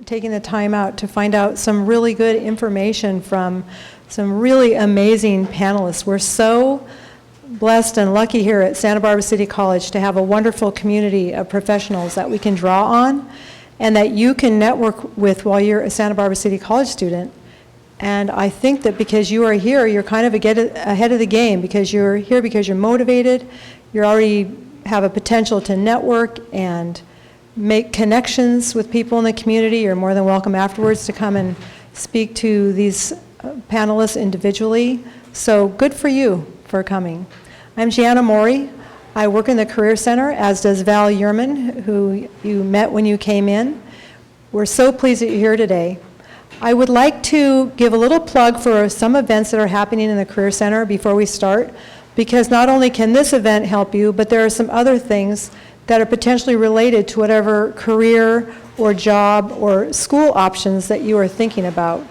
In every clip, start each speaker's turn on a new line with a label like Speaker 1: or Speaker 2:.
Speaker 1: Taking the time out to find out some really good information from some really amazing panelists. We're so blessed and lucky here at Santa Barbara City College to have a wonderful community of professionals that we can draw on and that you can network with while you're a Santa Barbara City College student. And I think that because you are here, you're kind of ahead of the game, because you're here because you're motivated, you already have a potential to network and make connections with people in the community. You're more than welcome afterwards to come and speak to these panelists individually. So good for you for coming. I'm Gianna Mori. I work in the Career Center, as does Val Yerman, who you met when you came in. We're so pleased that you're here today. I would like to give a little plug for some events that are happening in the Career Center before we start, because not only can this event help you, but there are some other things that are potentially related to whatever career or job or school options that you are thinking about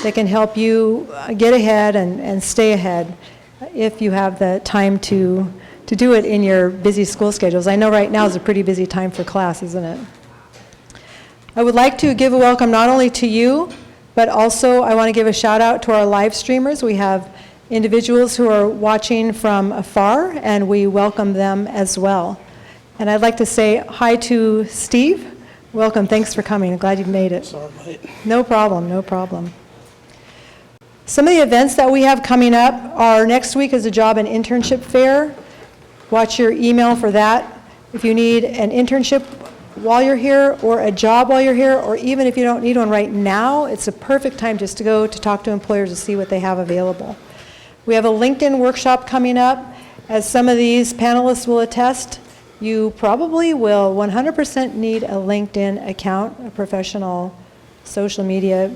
Speaker 1: that can help you get ahead and stay ahead if you have the time to do it in your busy school schedules. I know right now is a pretty busy time for class, isn't it? I would like to give a welcome not only to you, but also I want to give a shout out to our live streamers. We have individuals who are watching from afar, and we welcome them as well. And I'd like to say hi to Steve. Welcome, thanks for coming. I'm glad you made it.
Speaker 2: Sorry, mate.
Speaker 1: No problem, no problem. Some of the events that we have coming up are next week is a job and internship fair. Watch your email for that. If you need an internship while you're here, or a job while you're here, or even if you don't need one right now, it's a perfect time just to go to talk to employers to see what they have available. We have a LinkedIn workshop coming up. As some of these panelists will attest, you probably will 100% need a LinkedIn account, a professional social media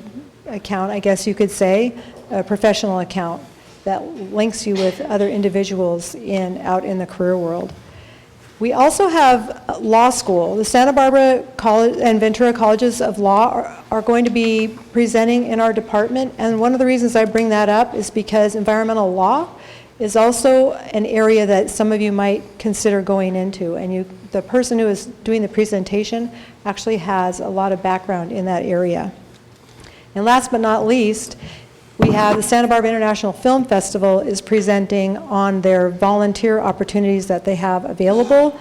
Speaker 1: account, I guess you could say, a professional account that links you with other individuals out in the career world. We also have law school. The Santa Barbara College and Ventura Colleges of Law are going to be presenting in our department, and one of the reasons I bring that up is because environmental law is also an area that some of you might consider going into, and the person who is doing the presentation actually has a lot of background in that area. And last but not least, we have the Santa Barbara International Film Festival is presenting on their volunteer opportunities that they have available.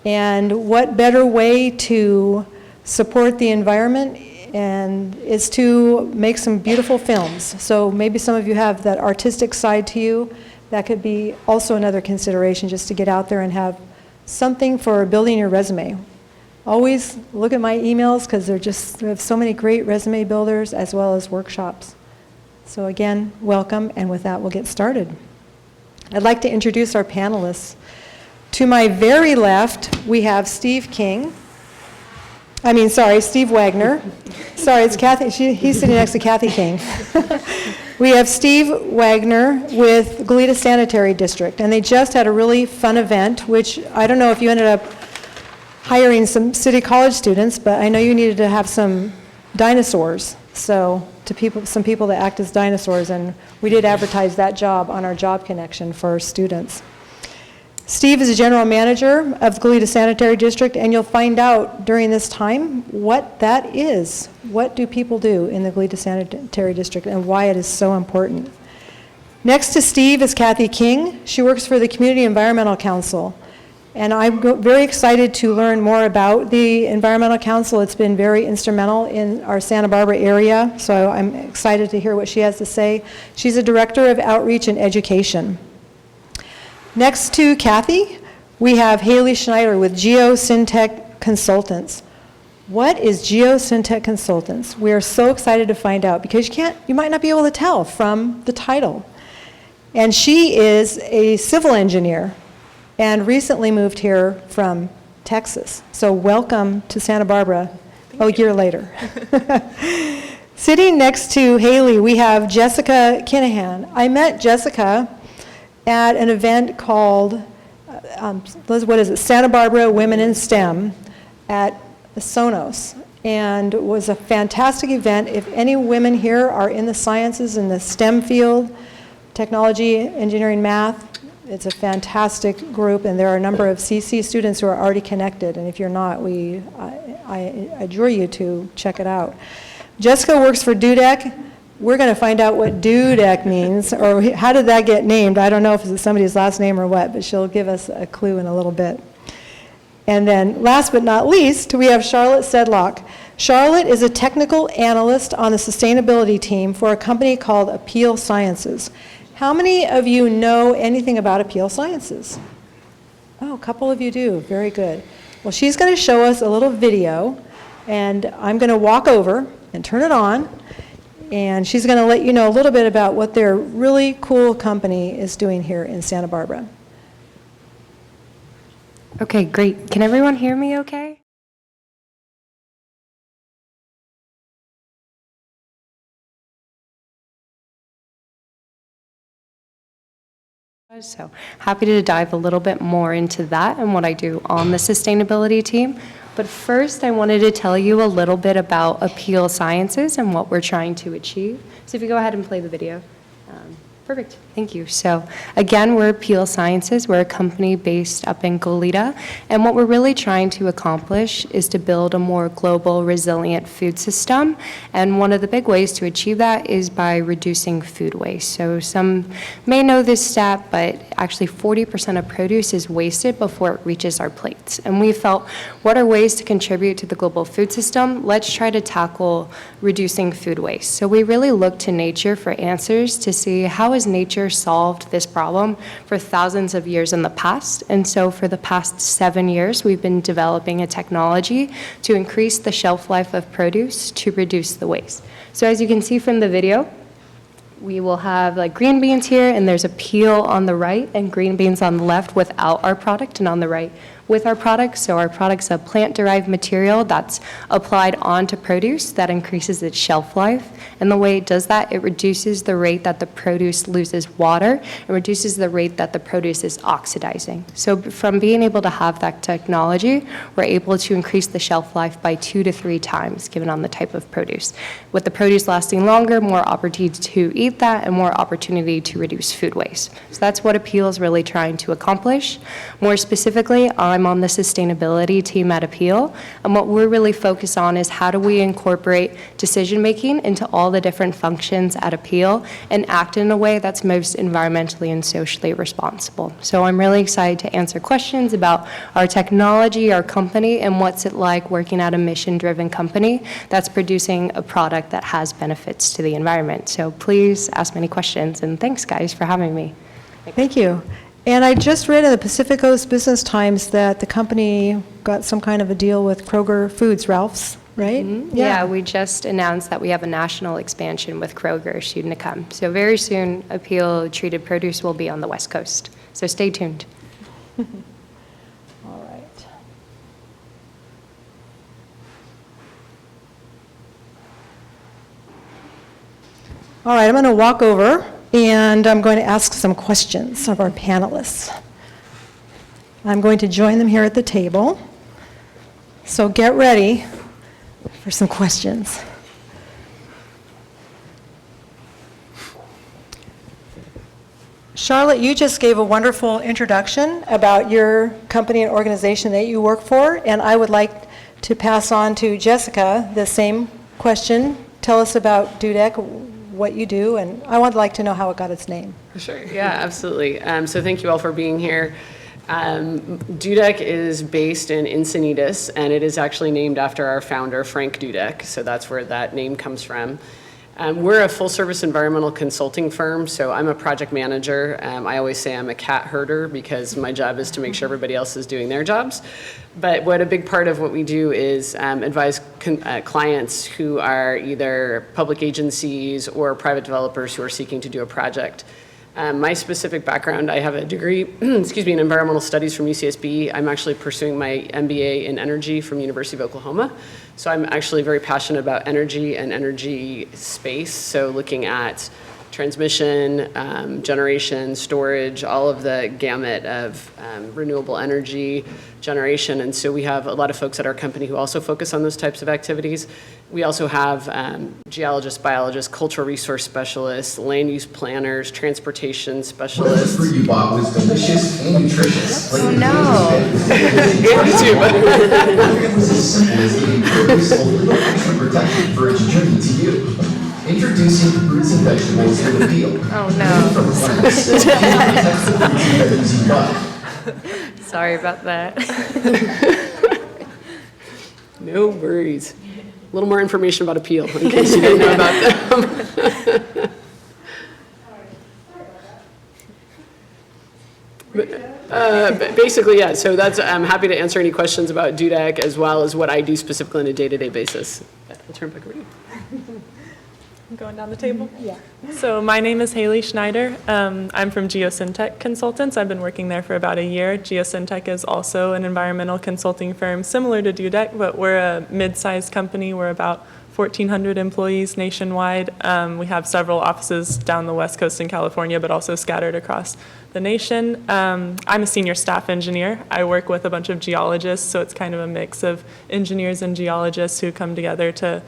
Speaker 1: And what better way to support the environment and is to make some beautiful films. So maybe some of you have that artistic side to you. That could be also another consideration, just to get out there and have something for building your resume. Always look at my emails, because we have so many great resume builders as well as workshops. So again, welcome, and with that, we'll get started. I'd like to introduce our panelists. To my very left, we have Steve Wagner. Sorry, it's Kathi. He's sitting next to Kathi King. We have Steve Wagner with Goleta Sanitary District, and they just had a really fun event, which I don't know if you ended up hiring some City College students, but I know you needed to have some dinosaurs. So some people that act as dinosaurs, and we did advertise that job on our Job Connection for students. Steve is a general manager of the Goleta Sanitary District, and you'll find out during this time what that is. What do people do in the Goleta Sanitary District and why it is so important. Next to Steve is Kathi King. She works for the Community Environmental Council. And I'm very excited to learn more about the Environmental Council. It's been very instrumental in our Santa Barbara area, so I'm excited to hear what she has to say. She's a director of outreach and education. Next to Kathi, we have Haley Schneider with Geosyntec Consultants. What is Geosyntec Consultants? We are so excited to find out, because you might not be able to tell from the title. And she is a civil engineer and recently moved here from Texas. So welcome to Santa Barbara a year later. Sitting next to Haley, we have Jessica Kinnahan. I met Jessica at an event called, Santa Barbara Women in STEM at Sonos. And it was a fantastic event. If any women here are in the sciences, in the STEM field, technology, engineering, math, It's a fantastic group, and there are a number of CC students who are already connected, and if you're not, I adjure you to check it out. Jessica works for Dudek. We're going to find out what Dudek means, or how did that get named. I don't know if it's somebody's last name or what, but she'll give us a clue in a little bit. And then last but not least, we have Charlotte Sedlock. Charlotte is a technical analyst on the sustainability team for a company called Apeel Sciences. How many of you know anything about Apeel Sciences? Oh, a couple of you do. Very good. Well, she's going to show us a little video, and I'm going to walk over and turn it on, and she's going to let you know a little bit about what their really cool company is doing here in Santa Barbara.
Speaker 2: Okay, great. Can everyone hear me okay? So happy to dive a little bit more into that and what I do on the sustainability team. But first, I wanted to tell you a little bit about Apeel Sciences and what we're trying to achieve. So if you go ahead and play the video. Perfect, thank you. So again, we're Apeel Sciences. We're a company based up in Goleta, and what we're really trying to accomplish is to build a more global, resilient food system, and one of the big ways to achieve that is by reducing food waste. So some may know this stat, but actually 40% of produce is wasted before it reaches our plates, and we felt, what are ways to contribute to the global food system? Let's try to tackle reducing food waste. So we really look to nature for answers to see how is nature solved this problem for thousands of years in the past. And so for the past 7 years, we've been developing a technology to increase the shelf life of produce to reduce the waste. So as you can see from the video, we will have like green beans here, and there's a peel on the right and green beans on the left without our product, and on the right with our product. So our product's a plant-derived material that's applied onto produce that increases its shelf life. And the way it does that, it reduces the rate that the produce loses water and reduces the rate that the produce is oxidizing. So from being able to have that technology, we're able to increase the shelf life by 2 to 3 times, given on the type of produce. With the produce lasting longer, more opportunity to eat that and more opportunity to reduce food waste. So that's what Apeel is really trying to accomplish. More specifically, I'm on the sustainability team at Apeel, and what we're really focused on is how do we incorporate decision-making into all the different functions at Apeel and act in a way that's most environmentally and socially responsible. So I'm really excited to answer questions about our technology, our company, and what's it like working at a mission-driven company that's producing a product that has benefits to the environment. So please ask many questions, and thanks guys for having me.
Speaker 1: Thank you. And I just read in the Pacific Coast Business Times that the company got some kind of a deal with Kroger Foods, Ralph's, right?
Speaker 2: Mm-hmm. Yeah, we just announced that we have a national expansion with Kroger soon to come. So very soon, Apeel treated produce will be on the West Coast. So stay tuned.
Speaker 1: All right. All right, I'm going to walk over and I'm going to ask some questions of our panelists. I'm going to join them here at the table. So get ready for some questions. Charlotte, you just gave a wonderful introduction about your company and organization that you work for, and I would like to pass on to Jessica the same question. Tell us about Dudek, what you do, and I would like to know how it got its name.
Speaker 3: Sure, yeah, absolutely. So thank you all for being here. Dudek is based in Encinitas, and it is actually named after our founder, Frank Dudek, so that's where that name comes from. We're a full-service environmental consulting firm, so I'm a project manager. I always say I'm a cat herder because my job is to make sure everybody else is doing their jobs. But what a big part of what we do is advise clients who are either public agencies or private developers who are seeking to do a project. My specific background, I have a degree in environmental studies from UCSB. I'm actually pursuing my MBA in energy from University of Oklahoma. So I'm actually very passionate about energy and energy space. So looking at transmission, generation, storage, all of the gamut of renewable energy generation. And so we have a lot of folks at our company who also focus on those types of activities. We also have geologists, biologists, cultural resource specialists, land use planners, transportation specialists.
Speaker 4: The fruit you bought was delicious and nutritious.
Speaker 2: Oh, no.
Speaker 3: Me too, but
Speaker 4: It was as simple as eating produce a little extra protection for its journey to you. Introducing fruits and vegetables with Apeel.
Speaker 2: Oh, no.
Speaker 4: From plants. Protect the fruits and veggies you love.
Speaker 2: Sorry about that.
Speaker 3: no worries. A little more information about Apeel in case you didn't know about them. But basically, yeah, so I'm happy to answer any questions about Dudek as well as what I do specifically on a day-to-day basis. I'll turn back over to you.
Speaker 5: Going down the table? Yeah. So my name is Haley Schneider. I'm from Geosyntec Consultants. I've been working there for about a year. Geosyntec is also an environmental consulting firm similar to Dudek, but we're a mid-sized company. We're about 1,400 employees nationwide. We have several offices down the West Coast in California, but also scattered across the nation. I'm a senior staff engineer. I work with a bunch of geologists, so it's kind of a mix of engineers and geologists who come together to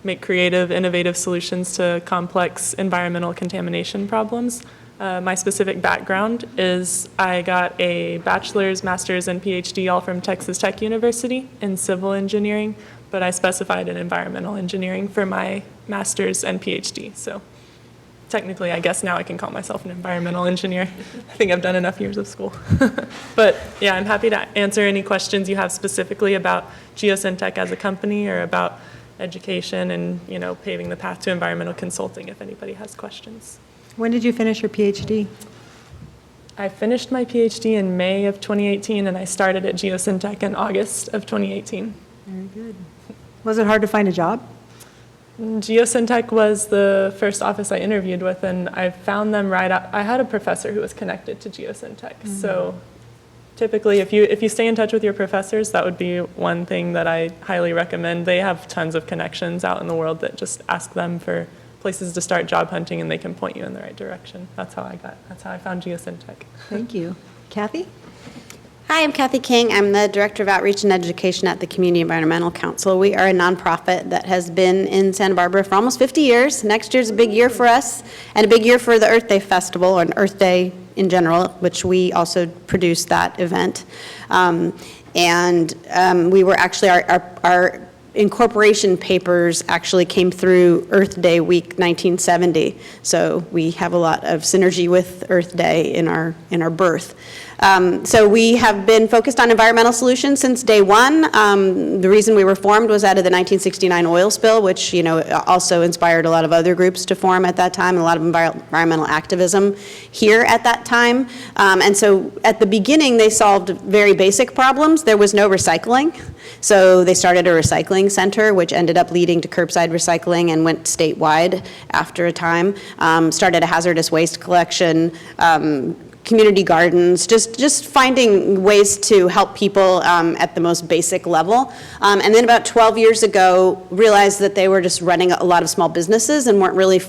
Speaker 5: make creative, innovative solutions to complex environmental contamination problems. My specific background is I got a bachelor's, master's, and PhD all from Texas Tech University in civil engineering, but I specified in environmental engineering for my master's and PhD. So technically, I guess now I can call myself an environmental engineer. I think I've done enough years of school. But yeah, I'm happy to answer any questions you have specifically about Geosyntec as a company or about education and, paving the path to environmental consulting if anybody has questions.
Speaker 1: When did you finish your PhD?
Speaker 5: I finished my PhD in May of 2018 and I started at Geosyntec in August of 2018.
Speaker 1: Very good. Was it hard to find a job?
Speaker 5: Geosyntec was the first office I interviewed with, and I found them right out. I had a professor who was connected to Geosyntec, so typically, if you stay in touch with your professors, that would be one thing that I highly recommend. They have tons of connections out in the world that just ask them for places to start job hunting, and they can point you in the right direction. That's how I found Geosyntec.
Speaker 1: Thank you. Kathy?
Speaker 6: Hi, I'm Kathi King. I'm the Director of Outreach and Education at the Community Environmental Council. We are a nonprofit that has been in Santa Barbara for almost 50 years. Next year's a big year for us, and a big year for the Earth Day Festival, or Earth Day in general, which we also produced that event. We were actually, our incorporation papers actually came through Earth Day week 1970, so we have a lot of synergy with Earth Day in our birth. So we have been focused on environmental solutions since day one. The reason we were formed was out of the 1969 oil spill, which also inspired a lot of other groups to form at that time, and a lot of environmental activism here at that time. And so at the beginning, they solved very basic problems. There was no recycling. So they started a recycling center, which ended up leading to curbside recycling and went statewide after a time. Started a hazardous waste collection, community gardens, just finding ways to help people at the most basic level. And then about 12 years ago, realized that they were just running a lot of small businesses and weren't really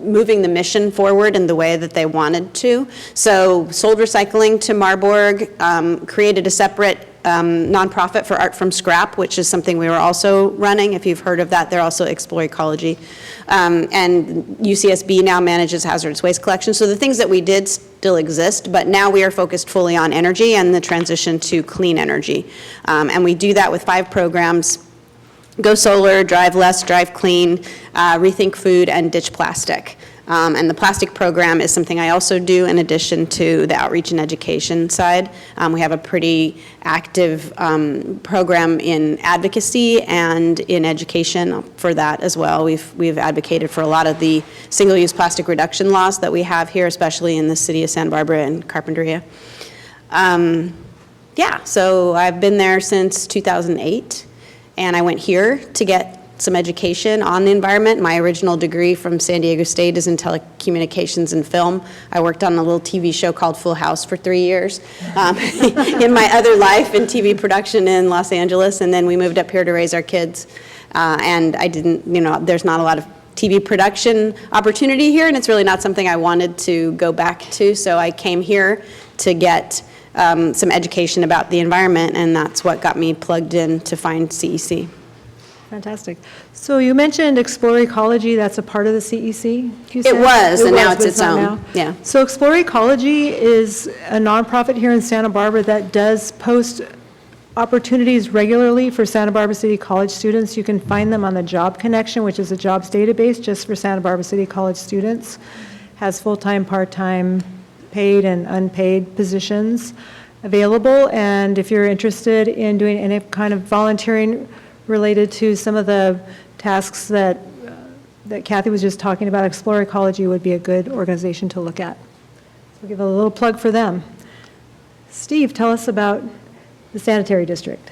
Speaker 6: moving the mission forward in the way that they wanted to. So sold recycling to Marburg, created a separate nonprofit for Art from Scrap, which is something we were also running. If you've heard of that, they're also Explore Ecology. And UCSB now manages hazardous waste collection. So the things that we did still exist, but now we are focused fully on energy and the transition to clean energy. And we do that with 5 programs: Go Solar, Drive Less, Drive Clean, Rethink Food, and Ditch Plastic. And the plastic program is something I also do in addition to the outreach and education side. We have a pretty active program in advocacy and in education for that as well. We've advocated for a lot of the single-use plastic reduction laws that we have here, especially in the city of Santa Barbara and Carpinteria. So I've been there since 2008, and I went here to get some education on the environment. My original degree from San Diego State is in telecommunications and film. I worked on a little TV show called Full House for 3 years in my other life in TV production in Los Angeles, and then we moved up here to raise our kids. And I didn't, there's not a lot of TV production opportunity here, and it's really not something I wanted to go back to, so I came here to get some education about the environment, and that's what got me plugged in to find CEC.
Speaker 1: Fantastic. So you mentioned Explore Ecology, that's a part of the CEC? you
Speaker 6: It
Speaker 1: said?
Speaker 6: was, and now
Speaker 1: but
Speaker 6: it's its
Speaker 1: not
Speaker 6: own.
Speaker 1: now.
Speaker 6: Yeah.
Speaker 1: So Explore Ecology is a nonprofit here in Santa Barbara that does post opportunities regularly for Santa Barbara City College students. You can find them on the Job Connection, which is a jobs database just for Santa Barbara City College students. Has full-time, part-time, paid and unpaid positions available. And if you're interested in doing any kind of volunteering related to some of the tasks that Kathi was just talking about, Explore Ecology would be a good organization to look at. So we'll give a little plug for them. Steve, tell us about the Sanitary District.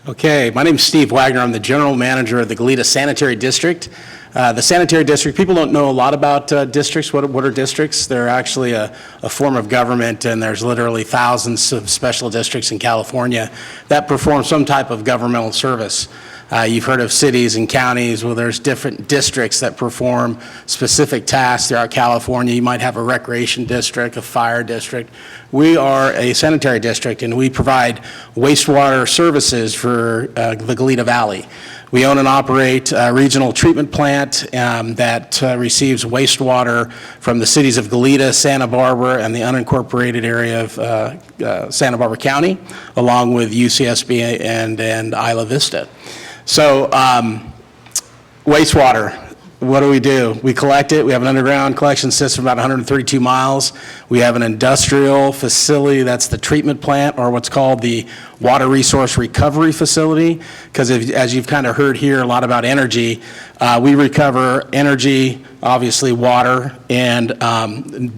Speaker 7: Okay, my name's Steve Wagner. I'm the General Manager of the Goleta Sanitary District. The Sanitary District, people don't know a lot about districts. What are districts? They're actually a form of government, and there's literally thousands of special districts in California that perform some type of governmental service. You've heard of cities and counties. Well, there's different districts that perform specific tasks throughout California. You might have a recreation district, a fire district. We are a sanitary district, and we provide wastewater services for the Goleta Valley. We own and operate a regional treatment plant that receives wastewater from the cities of Goleta, Santa Barbara, and the unincorporated area of Santa Barbara County, along with UCSB and Isla Vista. So wastewater, what do? We collect it. We have an underground collection system about 132 miles. We have an industrial facility, that's the treatment plant, or what's called the Water Resource Recovery Facility, because as you've kind of heard here a lot about energy, we recover energy, obviously water, and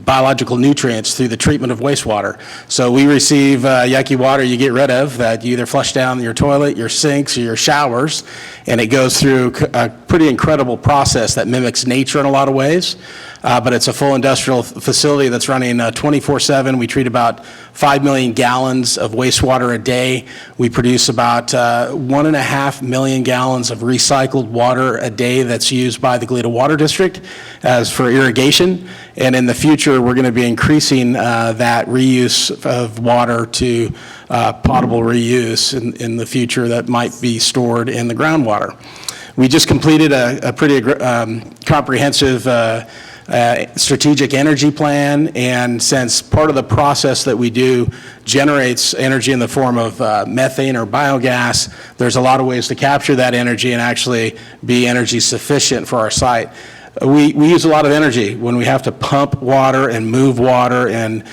Speaker 7: biological nutrients through the treatment of wastewater. So we receive yucky water you get rid of that you either flush down your toilet, your sinks, or your showers, and it goes through a pretty incredible process that mimics nature in a lot of ways. But it's a full industrial facility that's running 24/7. We treat about 5 million gallons of wastewater a day. We produce about 1.5 million gallons of recycled water a day that's used by the Goleta Water District as for irrigation. And in the future, we're going to be increasing that reuse of water to potable reuse in the future that might be stored in the groundwater. We just completed a pretty comprehensive strategic energy plan, and since part of the process that we do generates energy in the form of methane or biogas, there's a lot of ways to capture that energy and actually be energy sufficient for our site. We use a lot of energy when we have to pump water and move water and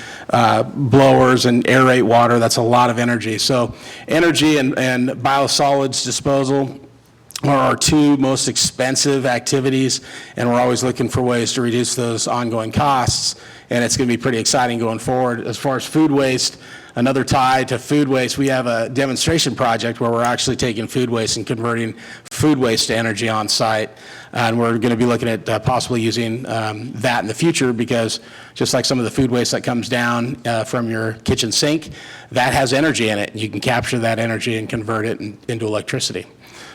Speaker 7: blowers and aerate water. That's a lot of energy. So energy and biosolids disposal are our two most expensive activities, and we're always looking for ways to reduce those ongoing costs, and it's going to be pretty exciting going forward. As far as food waste, another tie to food waste, we have a demonstration project where we're actually taking food waste and converting food waste to energy on site, and we're going to be looking at possibly using that in the future, because just like some of the food waste that comes down from your kitchen sink, that has energy in it. You can capture that energy and convert it into electricity.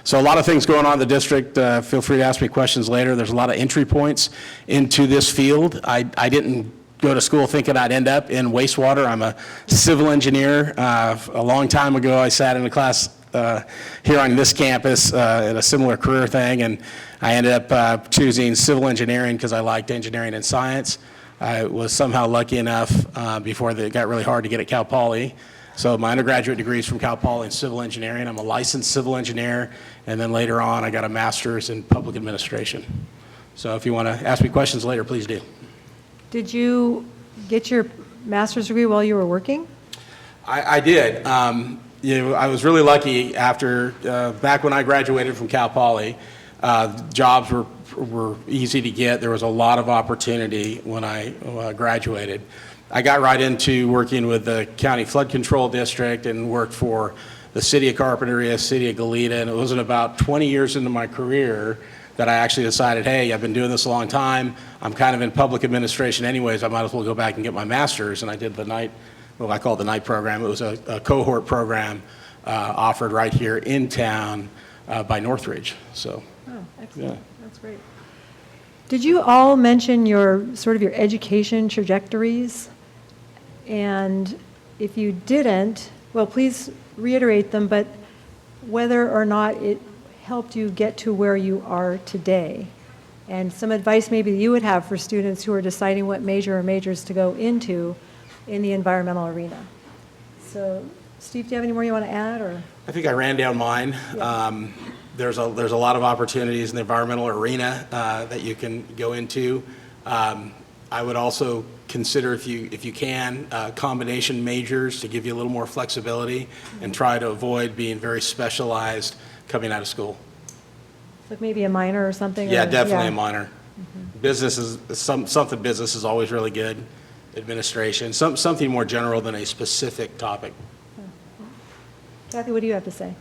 Speaker 7: So a lot of things going on in the district. Feel free to ask me questions later. There's a lot of entry points into this field. I didn't go to school thinking I'd end up in wastewater. I'm a civil engineer. A long time ago, I sat in a class here on this campus in a similar career thing, and I ended up choosing civil engineering because I liked engineering and science. I was somehow lucky enough before it got really hard to get at Cal Poly. So my undergraduate degree is from Cal Poly in civil engineering. I'm a licensed civil engineer, and then later on I got a master's in public administration. So if you want to ask me questions later, please do.
Speaker 1: Did you get your master's degree while you were working?
Speaker 7: I did. I was really lucky after, back when I graduated from Cal Poly, jobs were easy to get. There was a lot of opportunity when I graduated. I got right into working with the County Flood Control District and worked for the City of Carpinteria, City of Goleta, and it wasn't about 20 years into my career that I actually decided, hey, I've been doing this a long time. I'm kind of in public administration anyways. I might as well go back and get my master's, and I did the night, well, I call it the night program. It was a cohort program offered right here in town by Northridge. So,
Speaker 1: Oh, excellent.
Speaker 7: yeah.
Speaker 1: That's great. Did you all mention your, sort of your education trajectories? And if you didn't, well, please reiterate them, but whether or not it helped you get to where you are today. And some advice maybe you would have for students who are deciding what major or majors to go into in the environmental arena. So, Steve, do you have any more you want to add, or?
Speaker 7: I think I ran down mine. There's a lot of opportunities in the environmental arena that you can go into. I would also consider, if you can, combination majors to give you a little more flexibility, and try to avoid being very specialized coming out of school.
Speaker 1: Like maybe a minor or something?
Speaker 7: Yeah,
Speaker 1: or-
Speaker 7: definitely a minor. Business is, something business is always really good. Administration, something more general than a specific topic.
Speaker 1: Kathy, what do you have to say?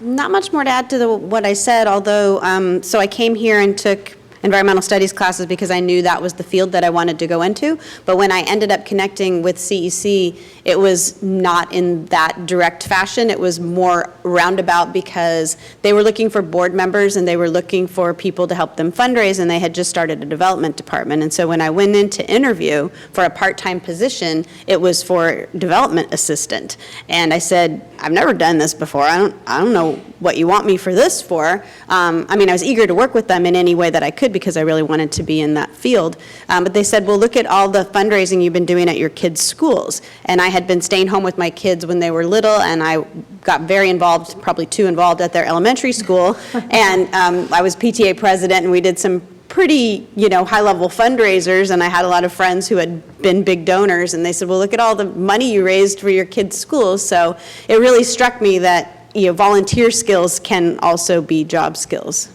Speaker 6: Not much more to add to what I said, although, so I came here and took environmental studies classes because I knew that was the field that I wanted to go into. But when I ended up connecting with CEC, it was not in that direct fashion. It was more roundabout because they were looking for board members and they were looking for people to help them fundraise, and they had just started a development department. And so when I went in to interview for a part-time position, it was for development assistant. And I said, I've never done this before. I don't know what you want me for this for. I mean, I was eager to work with them in any way that I could because I really wanted to be in that field. But they said, well, look at all the fundraising you've been doing at your kids' schools. And I had been staying home with my kids when they were little, and I got very involved, probably too involved at their elementary school. And I was PTA president, and we did some pretty, high-level fundraisers, and I had a lot of friends who had been big donors, and they said, well, look at all the money you raised for your kids' schools. So it really struck me that, volunteer skills can also be job skills.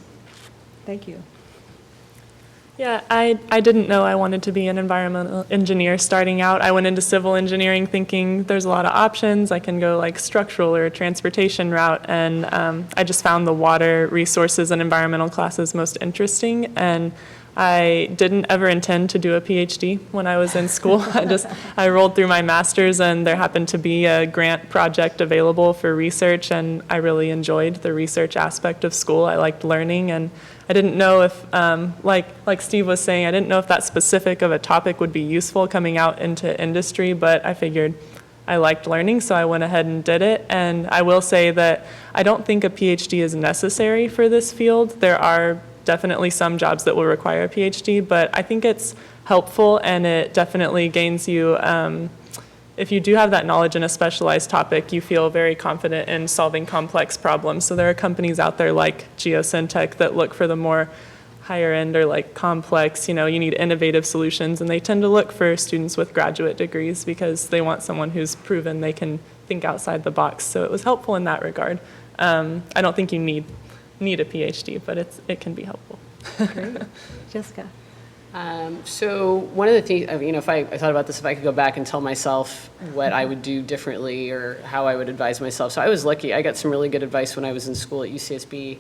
Speaker 1: Thank you.
Speaker 5: Yeah, I didn't know I wanted to be an environmental engineer starting out. I went into civil engineering thinking there's a lot of options. I can go like structural or transportation route, and I just found the water resources and environmental classes most interesting. And I didn't ever intend to do a PhD when I was in school. I rolled through my master's, and there happened to be a grant project available for research, and I really enjoyed the research aspect of school. I liked learning, and I didn't know if, like Steve was saying, I didn't know if that specific of a topic would be useful coming out into industry, but I figured I liked learning, so I went ahead and did it. And I will say that I don't think a PhD is necessary for this field. There are definitely some jobs that will require a PhD, but I think it's helpful, and it definitely gains you, if you do have that knowledge in a specialized topic, you feel very confident in solving complex problems. So there are companies out there like Geosyntec that look for the more higher end or like complex, you need innovative solutions, and they tend to look for students with graduate degrees because they want someone who's proven they can think outside the box. So it was helpful in that regard. I don't think you need a PhD, but it can be helpful.
Speaker 1: Great. Jessica?
Speaker 3: So one of the things, if I thought about this, if I could go back and tell myself what I would do differently or how I would advise myself. So I was lucky. I got some really good advice when I was in school at UCSB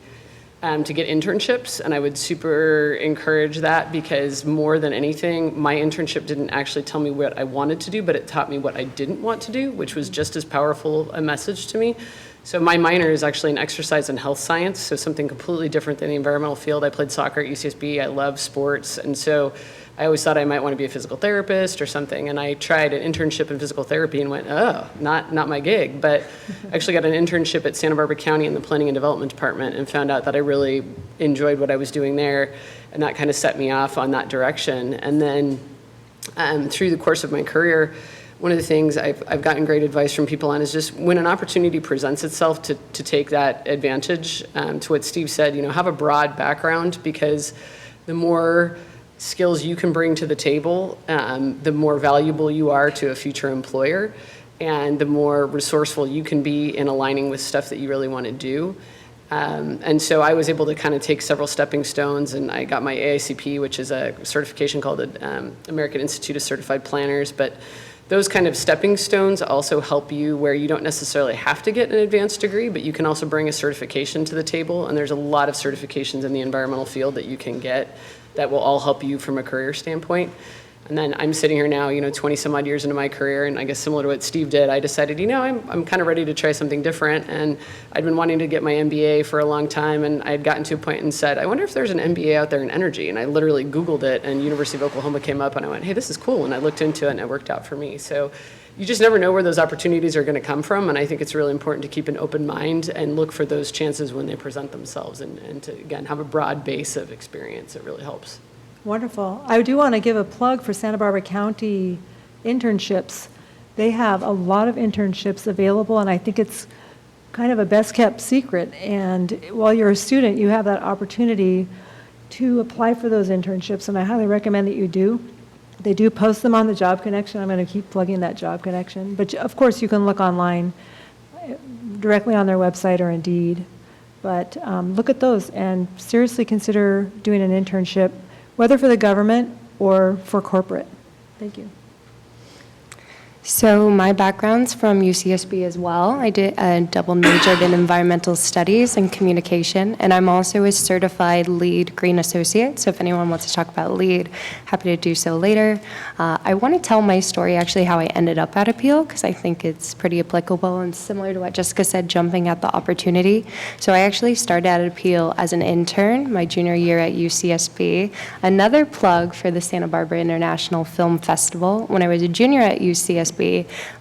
Speaker 3: to get internships, and I would super encourage that because more than anything, my internship didn't actually tell me what I wanted to do, but it taught me what I didn't want to do, which was just as powerful a message to me. So my minor is actually in exercise and health science, so something completely different than the environmental field. I played soccer at UCSB. I love sports, and so I always thought I might want to be a physical therapist or something, and I tried an internship in physical therapy and went, oh, not my gig, but I actually got an internship at Santa Barbara County in the Planning and Development Department and found out that I really enjoyed what I was doing there, and that kind of set me off on that direction. And then through the course of my career, one of the things I've gotten great advice from people on is just when an opportunity presents itself to take that advantage, to what Steve said, have a broad background, because the more skills you can bring to the table, the more valuable you are to a future employer, and the more resourceful you can be in aligning with stuff that you really want to do. And so I was able to kind of take several stepping stones, and I got my AICP, which is a certification called the American Institute of Certified Planners. But those kind of stepping stones also help you where you don't necessarily have to get an advanced degree, but you can also bring a certification to the table. And there's a lot of certifications in the environmental field that you can get that will all help you from a career standpoint. And then I'm sitting here now, 20 some odd years into my career, and I guess similar to what Steve did, I decided, I'm kind of ready to try something different. And I'd been wanting to get my MBA for a long time, and I had gotten to a point and said, I wonder if there's an MBA out there in energy. And I literally Googled it, and University of Oklahoma came up, and I went, hey, this is cool. And I looked into it, and it worked out for me. So you just never know where those opportunities are going to come from, and I think it's really important to keep an open mind and look for those chances when they present themselves, and to, again, have a broad base of experience. It really helps.
Speaker 1: Wonderful. I do want to give a plug for Santa Barbara County internships. They have a lot of internships available, and I think it's kind of a best-kept secret. And while you're a student, you have that opportunity to apply for those internships, and I highly recommend that you do. They do post them on the Job Connection. I'm going to keep plugging that Job Connection. But of course, you can look online directly on their website or Indeed. But look at those and seriously consider doing an internship, whether for the government or for corporate. Thank you.
Speaker 2: So my background's from UCSB as well. I did a double majored in environmental studies and communication, and I'm also a certified LEED Green Associate. So if anyone wants to talk about LEED, happy to do so later. I want to tell my story, actually, how I ended up at Apeel, because I think it's pretty applicable and similar to what Jessica said, jumping at the opportunity. So I actually started at Apeel as an intern my junior year at UCSB. Another plug for the Santa Barbara International Film Festival. When I was a junior at UCSB,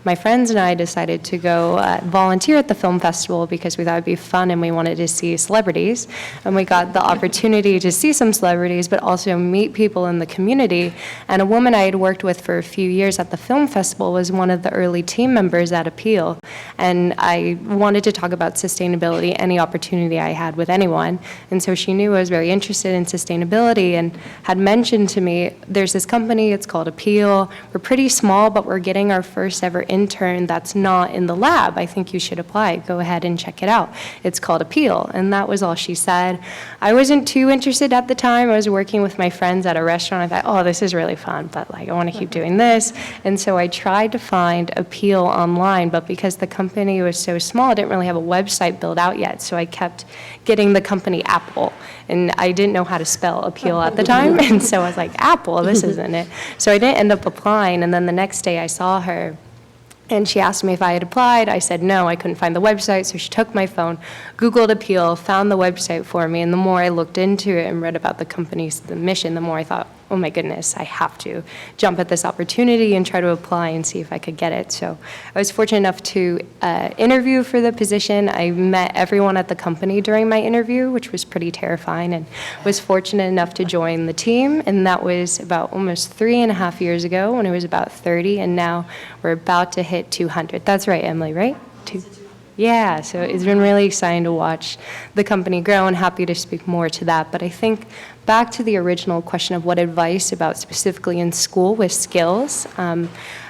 Speaker 2: my friends and I decided to go volunteer at the film festival because we thought it'd be fun and we wanted to see celebrities. And we got the opportunity to see some celebrities, but also meet people in the community. And a woman I had worked with for a few years at the film festival was one of the early team members at Apeel. And I wanted to talk about sustainability, any opportunity I had with anyone. And so she knew I was very interested in sustainability and had mentioned to me, there's this company, it's called Apeel. We're pretty small, but we're getting our first ever intern that's not in the lab. I think you should apply. Go ahead and check it out. It's called Apeel. And that was all she said. I wasn't too interested at the time. I was working with my friends at a restaurant. I thought, oh, this is really fun, but like, I want to keep doing this. And so I tried to find Apeel online, but because the company was so small, I didn't really have a website built out yet. So I kept getting the company Apple. And I didn't know how to spell Apeel at the time. And so I was like, Apple, this isn't it. So I didn't end up applying. And then the next day I saw her, and she asked me if I had applied. I said no, I couldn't find the website. So she took my phone, Googled Apeel, found the website for me. And the more I looked into it and read about the company's the mission, the more I thought, oh my goodness, I have to jump at this opportunity and try to apply and see if I could get it. So I was fortunate enough to interview for the position. I met everyone at the company during my interview, which was pretty terrifying, and was fortunate enough to join the team. And that was about almost 3.5 years ago when I was about 30, and now we're about to hit 200. That's right, Emily, right? Yeah, so it's been really exciting to watch the company grow, and happy to speak more to that. But I think back to the original question of what advice about specifically in school with skills,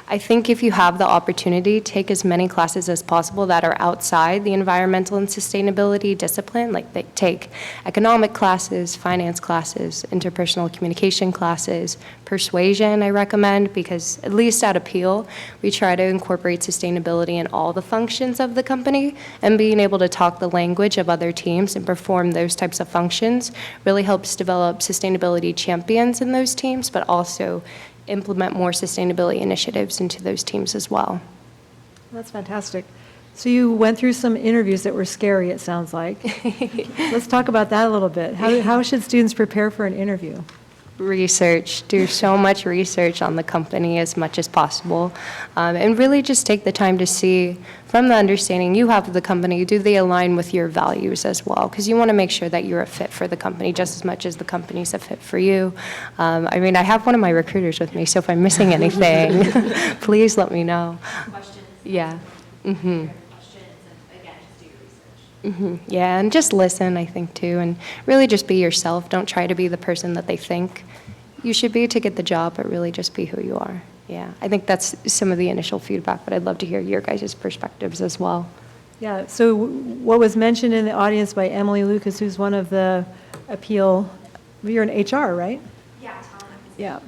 Speaker 2: I think if you have the opportunity, take as many classes as possible that are outside the environmental and sustainability discipline, like they take economic classes, finance classes, interpersonal communication classes, persuasion I recommend, because at least at Apeel, we try to incorporate sustainability in all the functions of the company, and being able to talk the language of other teams and perform those types of functions really helps develop sustainability champions in those teams, but also implement more sustainability initiatives into those teams as well.
Speaker 1: That's fantastic. So you went through some interviews that were scary, it sounds like. Let's talk about that a little bit. How should students prepare for an interview?
Speaker 2: Research, do so much research on the company as much as possible, and really just take the time to see from the understanding you have of the company, do they align with your values as well? Because you want to make sure that you're a fit for the company just as much as the company's a fit for you. I mean, I have one of my recruiters with me, so if I'm missing anything, please let me know.
Speaker 8: Questions.
Speaker 2: Yeah. Mm-hmm.
Speaker 8: Questions, and again, just do your research.
Speaker 2: Mm-hmm. Yeah, and just listen, I think, too, and really just be yourself. Don't try to be the person that they think you should be to get the job, but really just be who you are. Yeah, I think that's some of the initial feedback, but I'd love to hear your guys' perspectives as well.
Speaker 1: Yeah, so what was mentioned in the audience by Emily Lucas, who's one of the Apeel, you're in HR, right?
Speaker 8: Yeah, Tom.
Speaker 1: Yeah.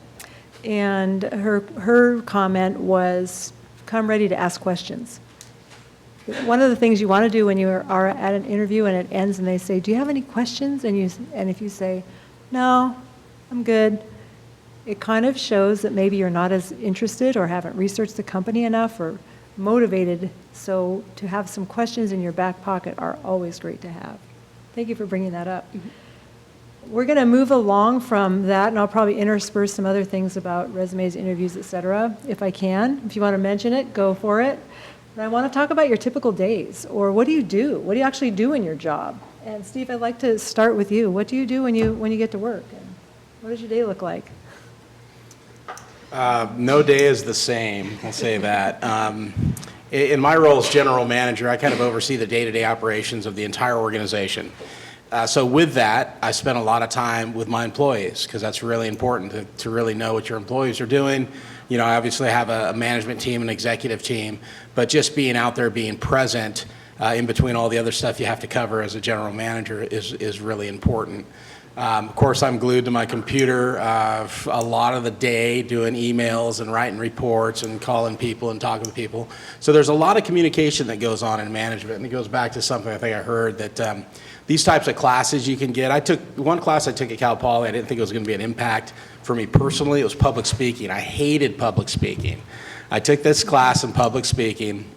Speaker 1: And her comment was, come ready to ask questions. One of the things you want to do when you are at an interview and it ends and they say, do you have any questions? And if you say, no, I'm good, it kind of shows that maybe you're not as interested or haven't researched the company enough or motivated. So to have some questions in your back pocket are always great to have. Thank you for bringing that up. We're going to move along from that, and I'll probably intersperse some other things about resumes, interviews, et cetera, if I can. If you want to mention it, go for it. But I want to talk about your typical days, or what do you do? What do you actually do in your job? And Steve, I'd like to start with you. What do you do when you get to work? And what does your day look like?
Speaker 7: No day is the same, I'll say that. In my role as general manager, I kind of oversee the day-to-day operations of the entire organization. So with that, I spend a lot of time with my employees because that's really important to really know what your employees are doing. You know, I obviously have a management team, an executive team, but just being out there, being present in between all the other stuff you have to cover as a general manager is really important. Of course, I'm glued to my computer a lot of the day doing emails and writing reports and calling people and talking to people. So there's a lot of communication that goes on in management, and it goes back to something I think I heard that these types of classes you can get. I took one class I took at Cal Poly. I didn't think it was going to be an impact for me personally. It was public speaking. I hated public speaking. I took this class in public speaking,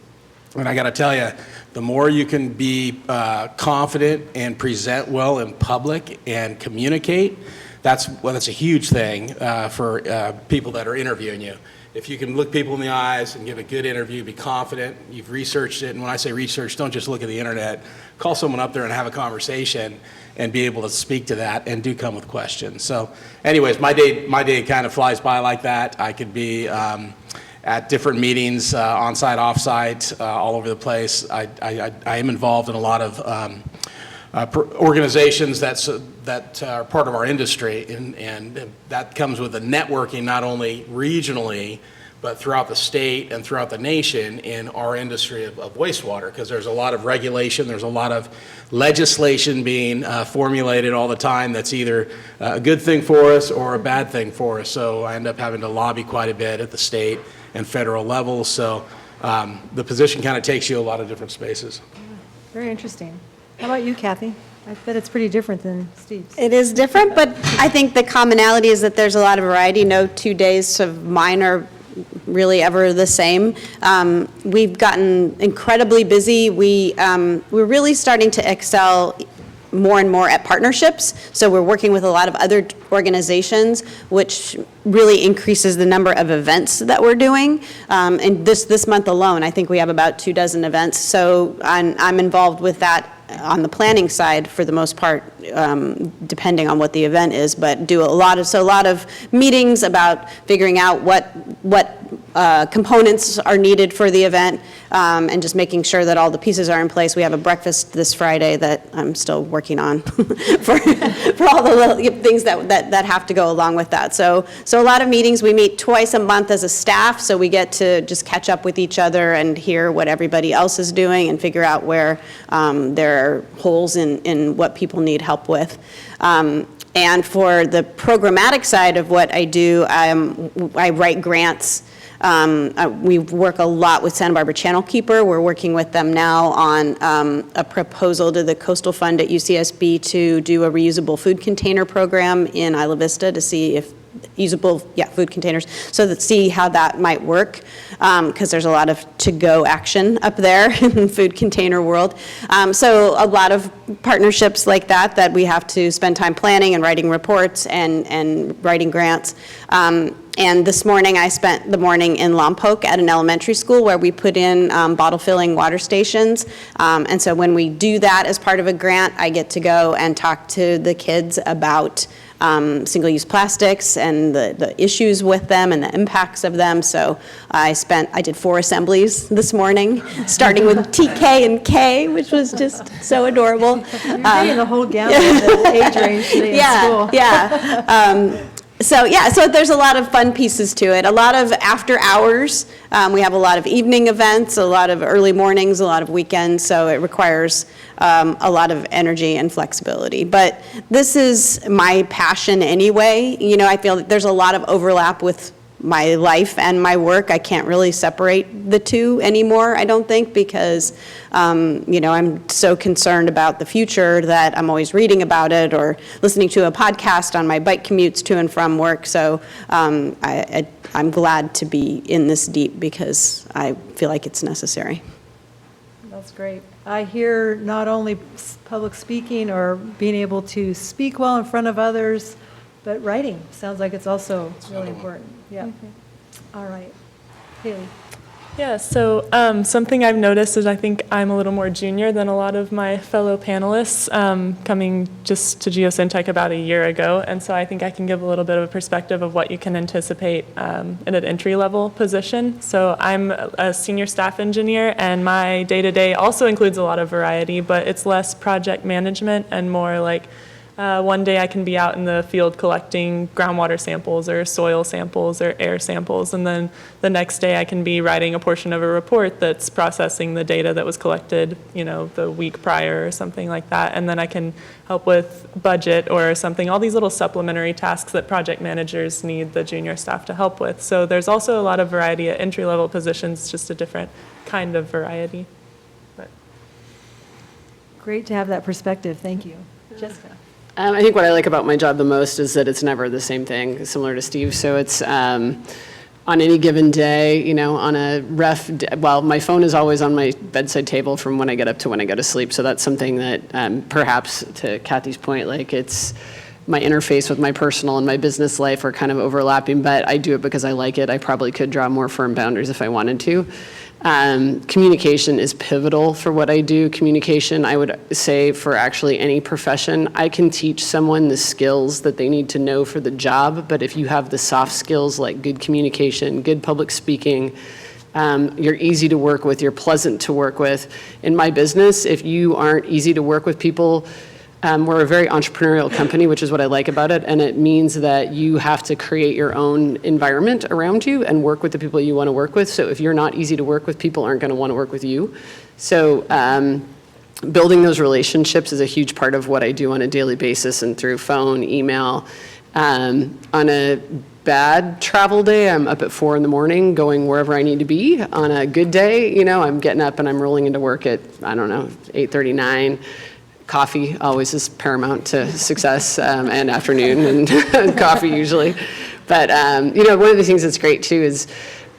Speaker 7: and I got to tell you, the more you can be confident and present well in public and communicate, that's a huge thing for people that are interviewing you. If you can look people in the eyes and give a good interview, be confident, you've researched it, and when I say research, don't just look at the internet, call someone up there and have a conversation and be able to speak to that, and do come with questions. So anyways, my day kind of flies by like that. I could be at different meetings, on-site, off-site, all over the place. I am involved in a lot of organizations that are part of our industry, and that comes with the networking not only regionally, but throughout the state and throughout the nation in our industry of wastewater, because there's a lot of regulation, there's a lot of legislation being formulated all the time that's either a good thing for us or a bad thing for us. So I end up having to lobby quite a bit at the state and federal level. So the position kind of takes you a lot of different spaces.
Speaker 1: Very interesting. How about you, Kathy? I bet it's pretty different than Steve's.
Speaker 6: It is different, but I think the commonality is that there's a lot of variety. No 2 days of mine are really ever the same. We've gotten incredibly busy. We're really starting to excel more and more at partnerships. So we're working with a lot of other organizations, which really increases the number of events that we're doing. And this month alone, I think we have about 24 events. So I'm involved with that on the planning side for the most part, depending on what the event is, but do a lot of meetings about figuring out what components are needed for the event, and just making sure that all the pieces are in place. We have a breakfast this Friday that I'm still working on for all the little things that have to go along with that. So a lot of meetings. We meet twice a month as a staff, so we get to just catch up with each other and hear what everybody else is doing and figure out where there are holes in what people need help with. And for the programmatic side of what I do, I write grants. We work a lot with Santa Barbara Channel Keeper. We're working with them now on a proposal to the Coastal Fund at UCSB to do a reusable food container program in Isla Vista to see if food containers, so that see how that might work, because there's a lot of to-go action up there in the food container world. So a lot of partnerships like that we have to spend time planning and writing reports and writing grants. And this morning, I spent the morning in Lompoc at an elementary school where we put in bottle filling water stations. And so when we do that as part of a grant, I get to go and talk to the kids about single-use plastics and the issues with them and the impacts of them. So I did 4 assemblies this morning, starting with TK and K, which was just so adorable.
Speaker 1: You're getting the whole gamut of the age range today in school.
Speaker 6: So there's a lot of fun pieces to it. A lot of after hours. We have a lot of evening events, a lot of early mornings, a lot of weekends. So it requires a lot of energy and flexibility. But this is my passion anyway. You know, I feel that there's a lot of overlap with my life and my work. I can't really separate the two anymore, I don't think, because, I'm so concerned about the future that I'm always reading about it or listening to a podcast on my bike commutes to and from work. So I'm glad to be in this deep because I feel like it's necessary.
Speaker 1: That's great. I hear not only public speaking or being able to speak well in front of others, but writing. Sounds like it's also really important. Yeah. All right. Haley.
Speaker 5: Yeah, so something I've noticed is I think I'm a little more junior than a lot of my fellow panelists, coming just to Geosyntec about a year ago, and so I think I can give a little bit of a perspective of what you can anticipate in an entry-level position. So I'm a senior staff engineer, and my day-to-day also includes a lot of variety, but it's less project management and more like one day I can be out in the field collecting groundwater samples or soil samples or air samples, and then the next day I can be writing a portion of a report that's processing the data that was collected, the week prior or something like that, and then I can help with budget or something, all these little supplementary tasks that project managers need the junior staff to help with. So there's also a lot of variety at entry-level positions, just a different kind of variety. But.
Speaker 1: Great to have that perspective. Thank you. Jessica.
Speaker 3: I think what I like about my job the most is that it's never the same thing, similar to Steve. So it's on any given day, on a my phone is always on my bedside table from when I get up to when I go to sleep. So that's something that perhaps, to Kathy's point, like it's my interface with my personal and my business life are kind of overlapping, but I do it because I like it. I probably could draw more firm boundaries if I wanted to. Communication is pivotal for what I do. Communication, I would say, for actually any profession. I can teach someone the skills that they need to know for the job, but if you have the soft skills like good communication, good public speaking, you're easy to work with, you're pleasant to work with. In my business, if you aren't easy to work with people, we're a very entrepreneurial company, which is what I like about it, and it means that you have to create your own environment around you and work with the people you want to work with. So if you're not easy to work with, people aren't going to want to work with you. So building those relationships is a huge part of what I do on a daily basis and through phone, email. On a bad travel day, I'm up at 4 a.m. going wherever I need to be. On a good day, I'm getting up and I'm rolling into work at, 8:39. Coffee always is paramount to success, and afternoon and coffee usually. But, one of the things that's great too is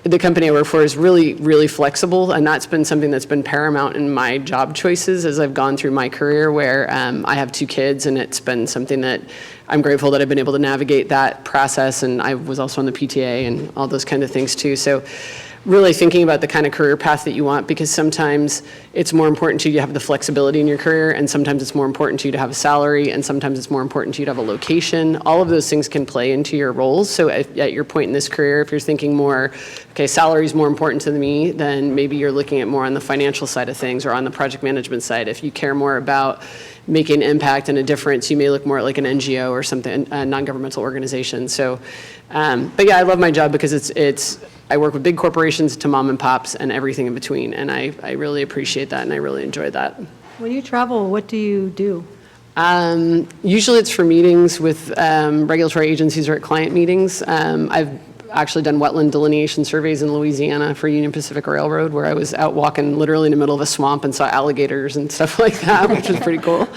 Speaker 3: the company I work for is really, really flexible, and that's been something that's been paramount in my job choices as I've gone through my career, where I have 2 kids, and it's been something that I'm grateful that I've been able to navigate that process, and I was also on the PTA and all those kind of things too. So really thinking about the kind of career path that you want, because sometimes it's more important to you to have the flexibility in your career, and sometimes it's more important to you to have a salary, and sometimes it's more important to you to have a location. All of those things can play into your roles. So at your point in this career, if you're thinking more, okay, salary is more important to me, then maybe you're looking at more on the financial side of things or on the project management side. If you care more about making an impact and a difference, you may look more at like an NGO or something, a non-governmental organization. So, but yeah, I love my job because I work with big corporations to mom and pops and everything in between, and I really appreciate that, and I really enjoy that.
Speaker 1: When you travel, what do you do?
Speaker 3: Usually it's for meetings with regulatory agencies or at client meetings. I've actually done wetland delineation surveys in Louisiana for Union Pacific Railroad, where I was out walking literally in the middle of a swamp and saw alligators and stuff like that, which was pretty cool.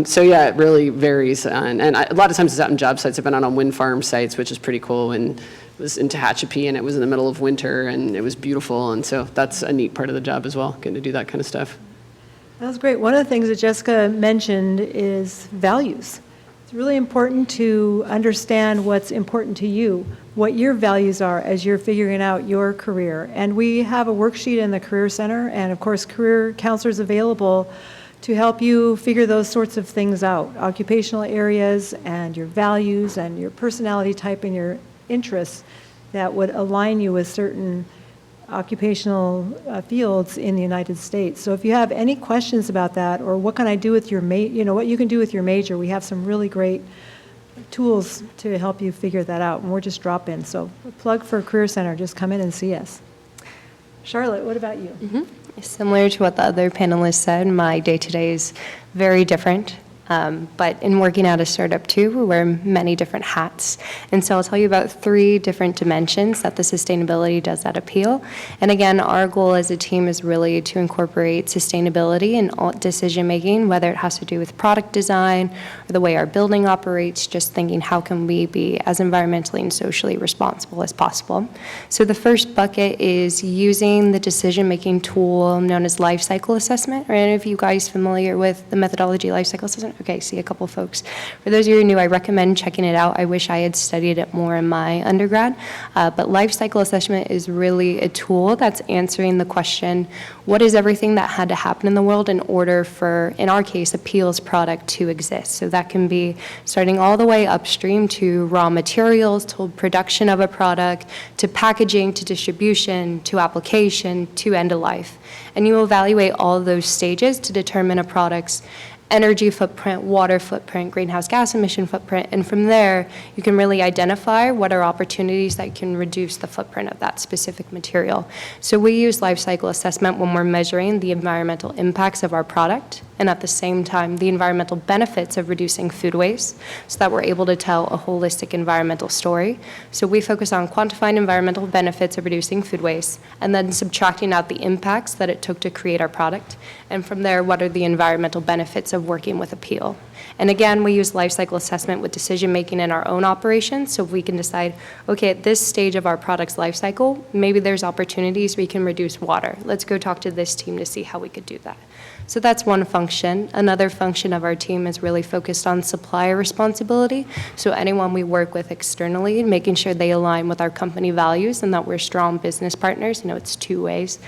Speaker 3: So yeah, it really varies. And a lot of times it's out in job sites. I've been out on wind farm sites, which is pretty cool, and was in Tehachapi, and it was in the middle of winter, and it was beautiful, and so that's a neat part of the job as well, getting to do that kind of stuff.
Speaker 1: That was great. One of the things that Jessica mentioned is values. It's really important to understand what's important to you, what your values are as you're figuring out your career. And we have a worksheet in the Career Center, and of course, career counselors available to help you figure those sorts of things out, occupational areas and your values and your personality type and your interests that would align you with certain occupational fields in the United States. So if you have any questions about that, or what can I do with your what you can do with your major, we have some really great tools to help you figure that out, and we're just drop-in. So plug for Career Center, just come in and see us. Charlotte, what about you?
Speaker 2: Similar to what the other panelists said, my day-to-day is very different. But in working at a startup too, we wear many different hats. And so I'll tell you about 3 different dimensions that the sustainability does at Apeel. And again, our goal as a team is really to incorporate sustainability in all decision-making, whether it has to do with product design or the way our building operates, just thinking how can we be as environmentally and socially responsible as possible. So the first bucket is using the decision-making tool known as Lifecycle Assessment. Are any of you guys familiar with the methodology Lifecycle Assessment? Okay, see a couple folks. For those of you who are new, I recommend checking it out. I wish I had studied it more in my undergrad. But Lifecycle Assessment is really a tool that's answering the question, what is everything that had to happen in the world in order for, in our case, Apeel's product to exist? So that can be starting all the way upstream to raw materials, to production of a product, to packaging, to distribution, to application, to end of life. And you evaluate all of those stages to determine a product's energy footprint, water footprint, greenhouse gas emission footprint, and from there, you can really identify what are opportunities that can reduce the footprint of that specific material. So we use life cycle assessment when we're measuring the environmental impacts of our product, and at the same time, the environmental benefits of reducing food waste, so that we're able to tell a holistic environmental story. So we focus on quantifying environmental benefits of reducing food waste, and then subtracting out the impacts that it took to create our product. And from there, what are the environmental benefits of working with Apeel? And again, we use life cycle assessment with decision-making in our own operations, so if we can decide, okay, at this stage of our product's life cycle, maybe there's opportunities we can reduce water. Let's go talk to this team to see how we could do that. So that's one function. Another function of our team is really focused on supplier responsibility. So anyone we work with externally, making sure they align with our company values and that we're strong business partners. You know, it's 2 ways.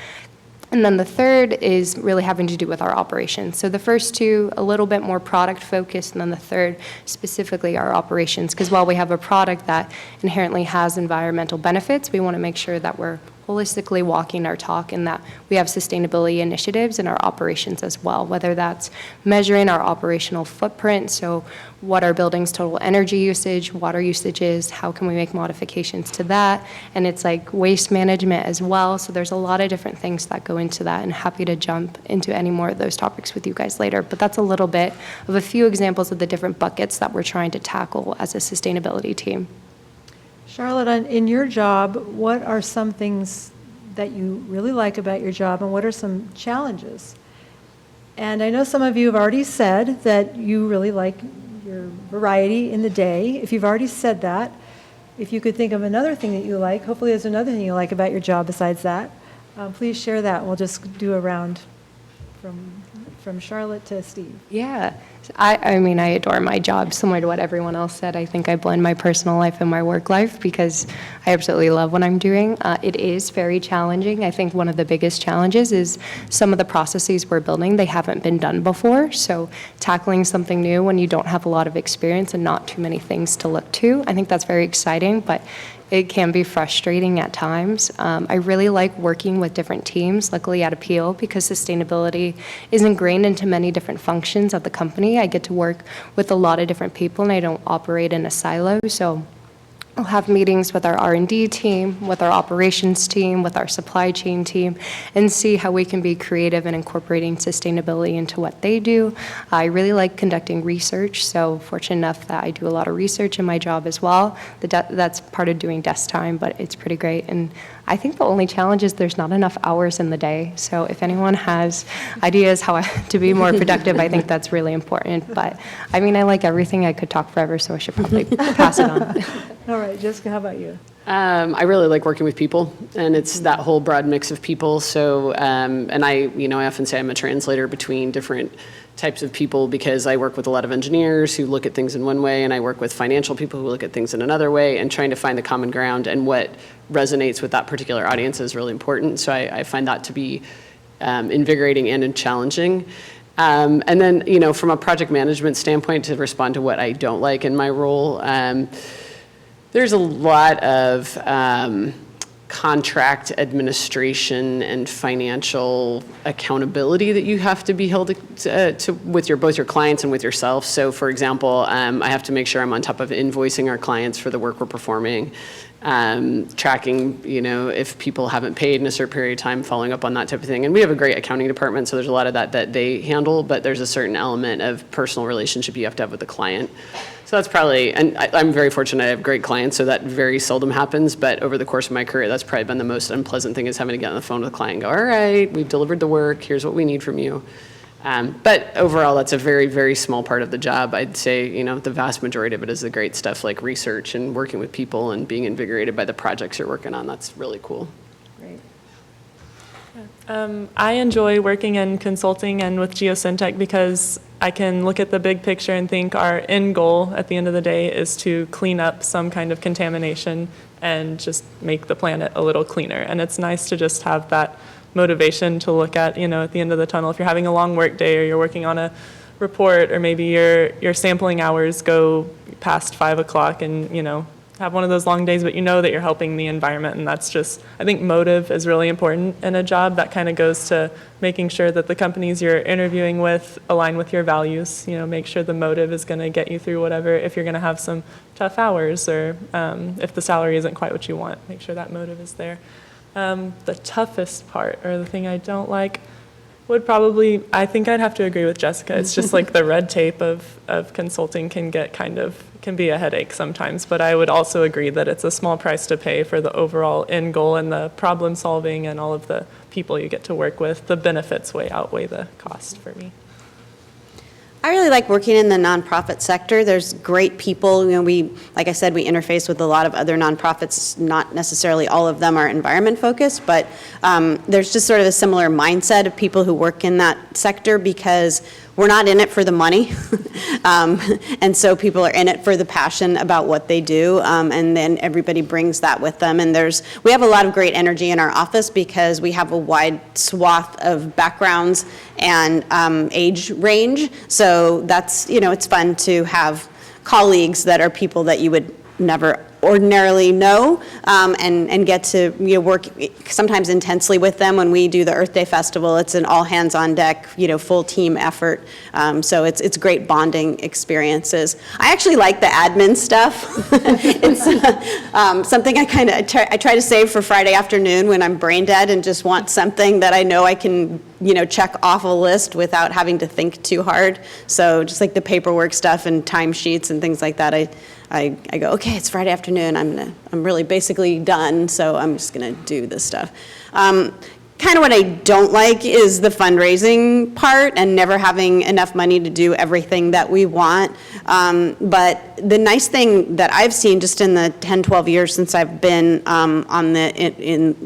Speaker 2: And then the third is really having to do with our operations. So the first 2, a little bit more product focused, and then the third, specifically our operations. Because while we have a product that inherently has environmental benefits, we want to make sure that we're holistically walking our talk and that we have sustainability initiatives in our operations as well, whether that's measuring our operational footprint, so what our building's total energy usage, water usage is, how can we make modifications to that, and it's like waste management as well, so there's a lot of different things that go into that, and happy to jump into any more of those topics with you guys later, but that's a little bit of a few examples of the different buckets that we're trying to tackle as a sustainability team.
Speaker 1: Charlotte, in your job, what are some things that you really like about your job, and what are some challenges? And I know some of you have already said that you really like your variety in the day. If you've already said that, if you could think of another thing that you like, hopefully there's another thing you like about your job besides that, please share that. We'll just do a round from Charlotte to Steve.
Speaker 2: Yeah. I mean, I adore my job, similar to what everyone else said. I think I blend my personal life and my work life because I absolutely love what I'm doing. It is very challenging. I think one of the biggest challenges is some of the processes we're building, they haven't been done before. So tackling something new when you don't have a lot of experience and not too many things to look to, I think that's very exciting, but it can be frustrating at times. I really like working with different teams, luckily at Apeel, because sustainability is ingrained into many different functions of the company. I get to work with a lot of different people, and I don't operate in a silo. So I'll have meetings with our R&D team, with our operations team, with our supply chain team, and see how we can be creative in incorporating sustainability into what they do. I really like conducting research, so fortunate enough that I do a lot of research in my job as well. That's part of doing desk time, but it's pretty great. And I think the only challenge is there's not enough hours in the day. So if anyone has ideas how to be more productive, I think that's really important. But I mean, I like everything. I could talk forever, so I should probably pass it on.
Speaker 1: All right, Jessica, how about you?
Speaker 3: I really like working with people, and it's that whole broad mix of people. So, and I often say I'm a translator between different types of people because I work with a lot of engineers who look at things in one way, and I work with financial people who look at things in another way, and trying to find the common ground and what resonates with that particular audience is really important. So I find that to be invigorating and challenging. And then, from a project management standpoint, to respond to what I don't like in my role, there's a lot of contract administration and financial accountability that you have to be held to with both your clients and with yourself. So, for example, I have to make sure I'm on top of invoicing our clients for the work we're performing. tracking, if people haven't paid in a certain period of time, following up on that type of thing. And we have a great accounting department, so there's a lot of that they handle, but there's a certain element of personal relationship you have to have with the client. So that's probably, and I'm very fortunate, I have great clients, so that very seldom happens, but over the course of my career, that's probably been the most unpleasant thing, is having to get on the phone with a client and go, all right, we've delivered the work, here's what we need from you. But overall, that's a very, very small part of the job. I'd say, the vast majority of it is the great stuff like research and working with people and being invigorated by the projects you're working on. That's really cool.
Speaker 2: Great.
Speaker 5: I enjoy working in consulting and with Geosyntec because I can look at the big picture and think our end goal at the end of the day is to clean up some kind of contamination and just make the planet a little cleaner. And it's nice to just have that motivation to look at, at the end of the tunnel. If you're having a long work day or you're working on a report, or maybe your sampling hours go past 5 o'clock and, have one of those long days, but you know that you're helping the environment. And that's just, I think motive is really important in a job. That kind of goes to making sure that the companies you're interviewing with align with your values. Make sure the motive is going to get you through whatever, if you're going to have some tough hours, or if the salary isn't quite what you want, make sure that motive is there. The toughest part, or the thing I don't like, would probably, I think I'd have to agree with Jessica. It's just like the red tape of consulting can be a headache sometimes, but I would also agree that it's a small price to pay for the overall end goal and the problem solving and all of the people you get to work with. The benefits way outweigh the cost for me.
Speaker 6: I really like working in the nonprofit sector. There's great people. Like I said, we interface with a lot of other nonprofits. Not necessarily all of them are environment focused, but there's just sort of a similar mindset of people who work in that sector, because we're not in it for the money. And so people are in it for the passion about what they do, and then everybody brings that with them. And we have a lot of great energy in our office because we have a wide swath of backgrounds and age range. So that's, it's fun to have colleagues that are people that you would never ordinarily know, and get to work sometimes intensely with them. When we do the Earth Day Festival, it's an all hands on deck, full team effort. So it's great bonding experiences. I actually like the admin stuff. It's something I try to save for Friday afternoon when I'm brain dead and just want something that I know I can check off a list without having to think too hard. So just like the paperwork stuff and timesheets and things like that, I go, okay, it's Friday afternoon. I'm really basically done, so I'm just gonna do this stuff. Kind of what I don't like is the fundraising part and never having enough money to do everything that we want. But the nice thing that I've seen just in the 10, 12 years since I've been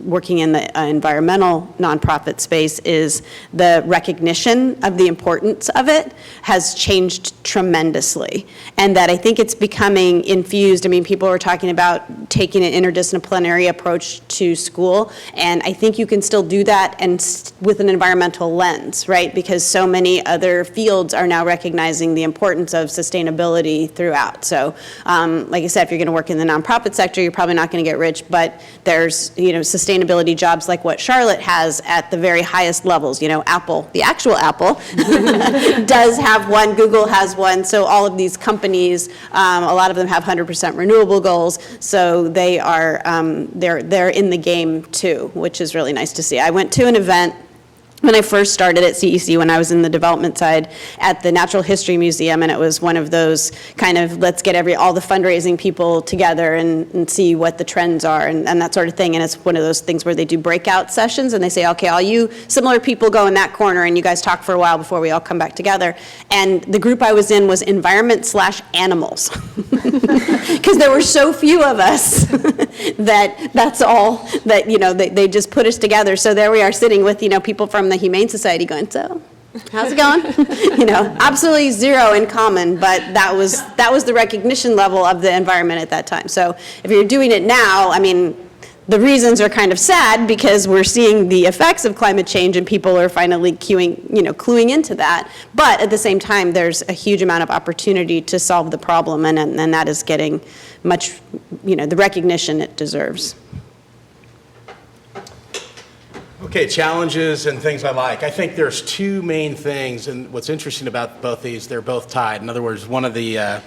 Speaker 6: working in the environmental nonprofit space is the recognition of the importance of it has changed tremendously. And that I think it's becoming infused. I mean, people are talking about taking an interdisciplinary approach to school, and I think you can still do that and with an environmental lens, right? Because so many other fields are now recognizing the importance of sustainability throughout. So, like I said, if you're going to work in the nonprofit sector, you're probably not going to get rich, but there's, sustainability jobs like what Charlotte has at the very highest levels. Apple, the actual Apple, does have one, Google has one, so all of these companies, a lot of them have 100% renewable goals, so they are, they're in the game too, which is really nice to see. I went to an event when I first started at CEC, when I was in the development side, at the Natural History Museum, and it was one of those kind of, let's get all the fundraising people together and see what the trends are and that sort of thing. And it's one of those things where they do breakout sessions, and they say, okay, all you similar people go in that corner, and you guys talk for a while before we all come back together. And the group I was in was environment/animals, because there were so few of us that's all that, they just put us together. So there we are sitting with, people from the Humane Society going, so how's it going? Absolutely zero in common, but that was the recognition level of the environment at that time. So if you're doing it now, I mean, the reasons are kind of sad because we're seeing the effects of climate change and people are finally cluing into that. But at the same time, there's a huge amount of opportunity to solve the problem, and that is getting much, the recognition it deserves.
Speaker 7: Okay, challenges and things I like. I think there's two main things, and what's interesting about both these, they're both tied. In other words, one of the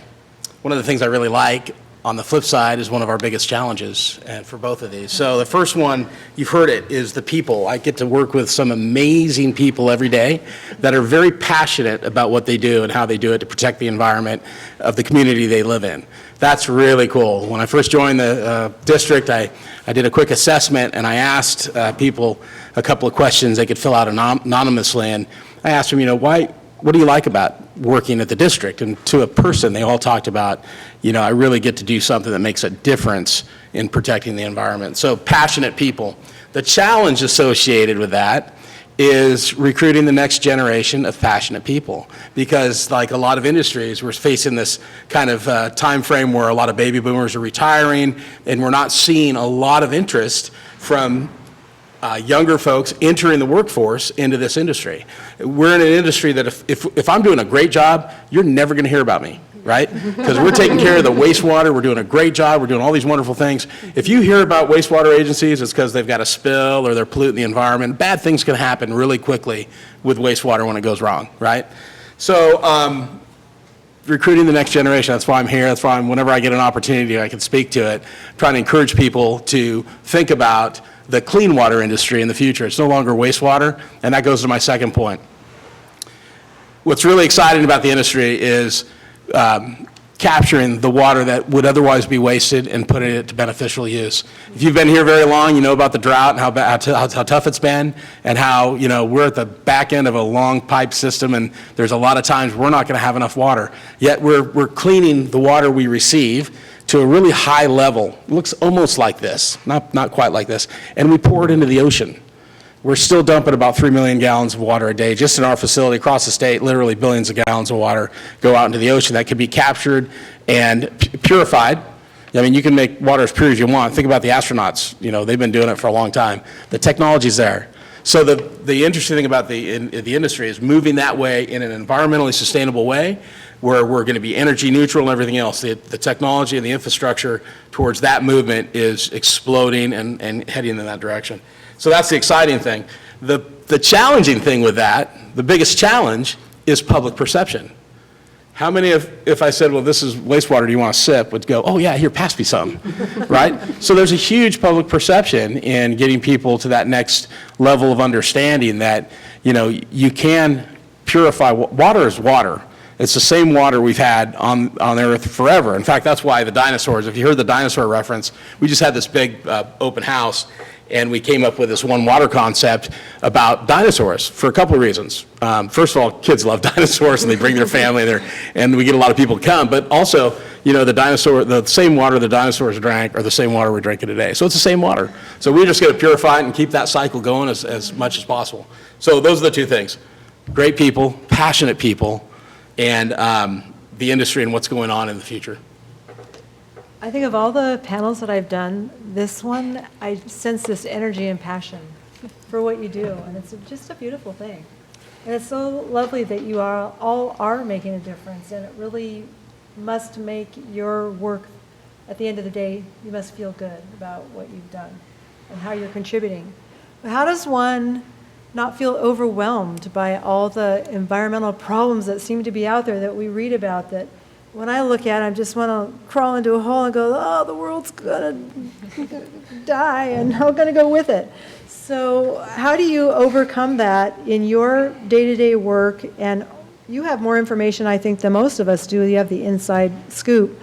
Speaker 7: things I really like on the flip side, is one of our biggest challenges and for both of these. So the first one, you've heard it, is the people. I get to work with some amazing people every day that are very passionate about what they do and how they do it to protect the environment of the community they live in. That's really cool. When I first joined the district, I did a quick assessment, and I asked people a couple of questions they could fill out anonymously, and I asked them, what do you like about working at the district? And to a person, they all talked about, I really get to do something that makes a difference in protecting the environment. So passionate people. The challenge associated with that is recruiting the next generation of passionate people, because like a lot of industries, we're facing this kind of time frame where a lot of baby boomers are retiring, and we're not seeing a lot of interest from younger folks entering the workforce into this industry. We're in an industry that if I'm doing a great job, you're never going to hear about me, right? Because we're taking care of the wastewater, we're doing a great job, we're doing all these wonderful things. If you hear about wastewater agencies, it's because they've got a spill or they're polluting the environment. Bad things can happen really quickly with wastewater when it goes wrong, right? So recruiting the next generation, that's why I'm here, that's why whenever I get an opportunity, I can speak to it, trying to encourage people to think about the clean water industry in the future. It's no longer wastewater, and that goes to my second point. What's really exciting about the industry is capturing the water that would otherwise be wasted and putting it to beneficial use. If you've been here very long, you know about the drought and how tough it's been, and how we're at the back end of a long pipe system, and there's a lot of times we're not going to have enough water. Yet we're cleaning the water we receive to a really high level. It looks almost like this, not quite like this, and we pour it into the ocean. We're still dumping about 3 million gallons of water a day just in our facility across the state. Literally billions of gallons of water go out into the ocean that can be captured and purified. I mean, you can make water as pure as you want. Think about the astronauts. They've been doing it for a long time. The technology's there. So the interesting thing about the industry is moving that way in an environmentally sustainable way, where we're going to be energy neutral and everything else. The technology and the infrastructure towards that movement is exploding and heading in that direction. So that's the exciting thing. The challenging thing with that, the biggest challenge, is public perception. How many if I said, well, this is wastewater, do you want a sip, would go, oh yeah, here, pass me some, right? So there's a huge public perception in getting people to that next level of understanding that, you can purify, water is water. It's the same water we've had on Earth forever. In fact, that's why the dinosaurs, if you heard the dinosaur reference, we just had this big open house, and we came up with this one water concept about dinosaurs for a couple of reasons. First of all, kids love dinosaurs, and they bring their family there, and we get a lot of people to come. But also, the same water the dinosaurs drank are the same water we're drinking today. So it's the same water. So we just got to purify it and keep that cycle going as much as possible. So those are the two things. Great people, passionate people, and the industry and what's going on in the future.
Speaker 1: I think of all the panels that I've done, this one, I sense this energy and passion for what you do, and it's just a beautiful thing. And it's so lovely that you all are making a difference, and it really must make your work, at the end of the day, you must feel good about what you've done and how you're contributing. But how does one not feel overwhelmed by all the environmental problems that seem to be out there that we read about, that when I look at it, I just want to crawl into a hole and go, oh, the world's going to die, and I'm going to go with it. So how do you overcome that in your day-to-day work? And you have more information, I think, than most of us do. You have the inside scoop.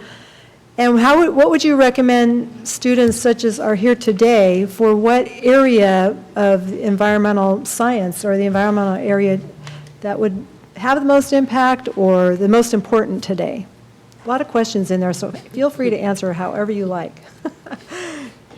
Speaker 1: And what would you recommend students such as are here today for what area of environmental science or the environmental area that would have the most impact or the most important today? A lot of questions in there, so feel free to answer however you like.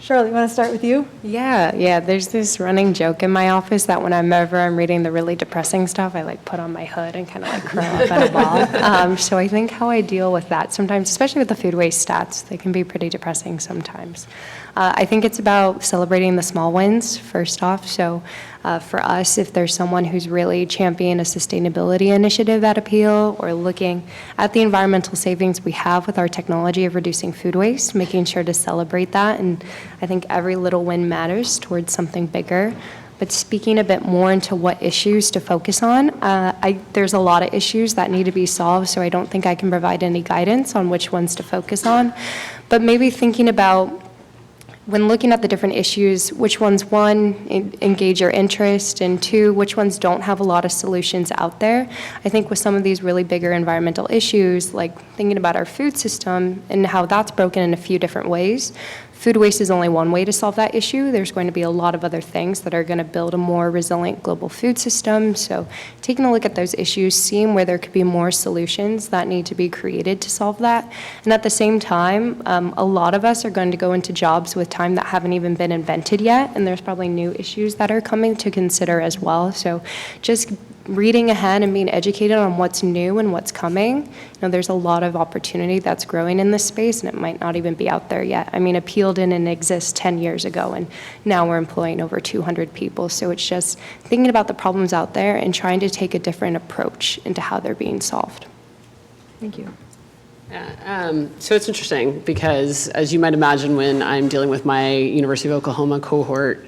Speaker 1: Charlotte, you want to start with you?
Speaker 2: Yeah. There's this running joke in my office that whenever I'm reading the really depressing stuff, I put on my hood and kind of curl up in a ball. So I think how I deal with that sometimes, especially with the food waste stats, they can be pretty depressing sometimes. I think it's about celebrating the small wins first off. So for us, if there's someone who's really championing a sustainability initiative at Apeel or looking at the environmental savings we have with our technology of reducing food waste, making sure to celebrate that. And I think every little win matters towards something bigger. But speaking a bit more into what issues to focus on, there's a lot of issues that need to be solved, so I don't think I can provide any guidance on which ones to focus on. But maybe thinking about, when looking at the different issues, which ones, one, engage your interest, and two, which ones don't have a lot of solutions out there. I think with some of these really bigger environmental issues, like thinking about our food system and how that's broken in a few different ways, food waste is only one way to solve that issue. There's going to be a lot of other things that are going to build a more resilient global food system. So taking a look at those issues, seeing where there could be more solutions that need to be created to solve that. And at the same time, a lot of us are going to go into jobs with time that haven't even been invented yet, and there's probably new issues that are coming to consider as well. So just reading ahead and being educated on what's new and what's coming. You know, there's a lot of opportunity that's growing in this space, and it might not even be out there yet. I mean, Apeel didn't exist 10 years ago, and now we're employing over 200 people. So it's just thinking about the problems out there and trying to take a different approach into how they're being solved. Thank you.
Speaker 3: Yeah, so it's interesting because, as you might imagine, when I'm dealing with my University of Oklahoma cohort,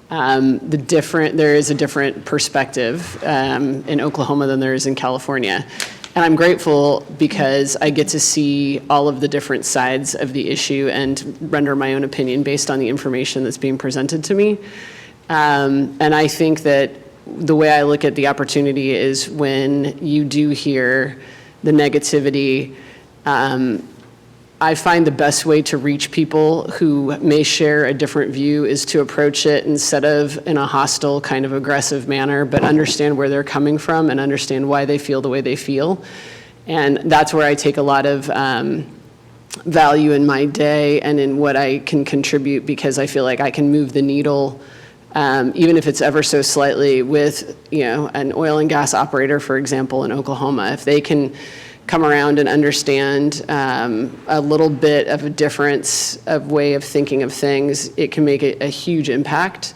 Speaker 3: there is a different perspective in Oklahoma than there is in California. And I'm grateful because I get to see all of the different sides of the issue and render my own opinion based on the information that's being presented to me. And I think that the way I look at the opportunity is when you do hear the negativity, I find the best way to reach people who may share a different view is to approach it instead of in a hostile, kind of aggressive manner, but understand where they're coming from and understand why they feel the way they feel. And that's where I take a lot of value in my day and in what I can contribute, because I feel like I can move the needle, even if it's ever so slightly, with, you know, an oil and gas operator, for example, in Oklahoma. If they can come around and understand a little bit of a difference of way of thinking of things, it can make a huge impact.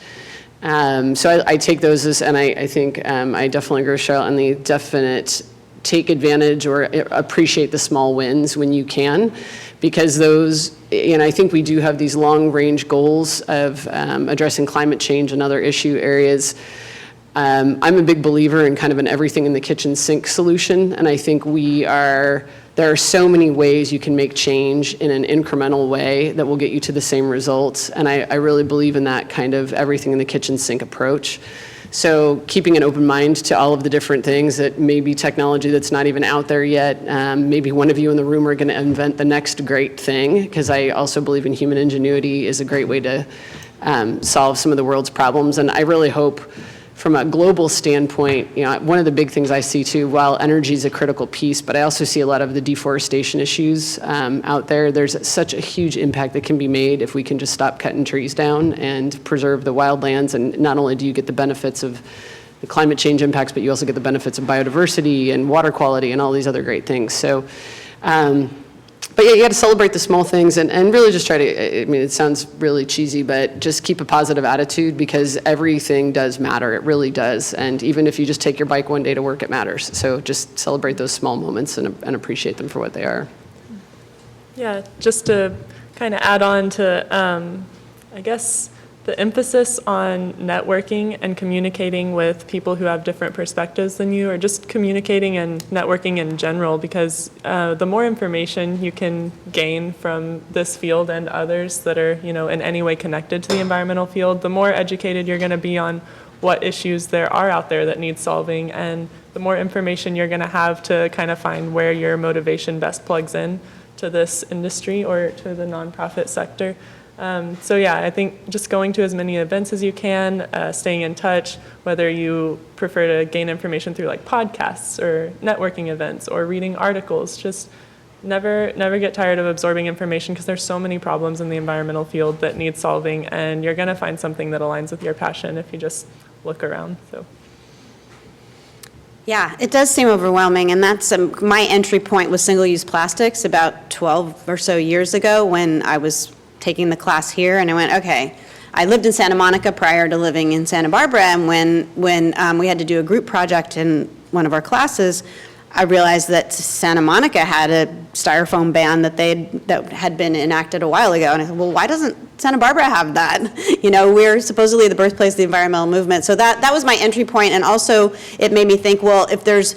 Speaker 3: So I take those as, and I think I definitely agree with Cheryl on the definite take advantage or appreciate the small wins when you can, because those, and I think we do have these long range goals of addressing climate change and other issue areas. I'm a big believer in kind of an everything in the kitchen sink solution, and I think there are so many ways you can make change in an incremental way that will get you to the same results, and I really believe in that kind of everything in the kitchen sink approach. So keeping an open mind to all of the different things that may be technology that's not even out there yet. Maybe one of you in the room are going to invent the next great thing, because I also believe in human ingenuity is a great way to solve some of the world's problems, and I really hope from a global standpoint, you know, one of the big things I see too, while energy is a critical piece, but I also see a lot of the deforestation issues out there. There's such a huge impact that can be made if we can just stop cutting trees down and preserve the wildlands. And not only do you get the benefits of the climate change impacts, but you also get the benefits of biodiversity and water quality and all these other great things. So, but yeah, you got to celebrate the small things and really just try to, I mean, it sounds really cheesy, but just keep a positive attitude, because everything does matter. It really does. And even if you just take your bike one day to work, it matters. So just celebrate those small moments and appreciate them for what they are.
Speaker 5: Yeah, just to kind of add on to, I guess, the emphasis on networking and communicating with people who have different perspectives than you, or just communicating and networking in general, because the more information you can gain from this field and others that are, you know, in any way connected to the environmental field, the more educated you're going to be on what issues there are out there that need solving, and the more information you're going to have to kind of find where your motivation best plugs in to this industry or to the nonprofit sector. So yeah, I think just going to as many events as you can, staying in touch, whether you prefer to gain information through like podcasts or networking events or reading articles, just never get tired of absorbing information, because there's so many problems in the environmental field that need solving, and you're going to find something that aligns with your passion if you just look around. So.
Speaker 6: Yeah, it does seem overwhelming, and that's my entry point with single-use plastics about 12 or so years ago when I was taking the class here, and I went, okay, I lived in Santa Monica prior to living in Santa Barbara, and when we had to do a group project in one of our classes, I realized that Santa Monica had a styrofoam ban that had been enacted a while ago. And I said, well, why doesn't Santa Barbara have that? You know, we're supposedly the birthplace of the environmental movement. So that was my entry point. And also it made me think, well, if there's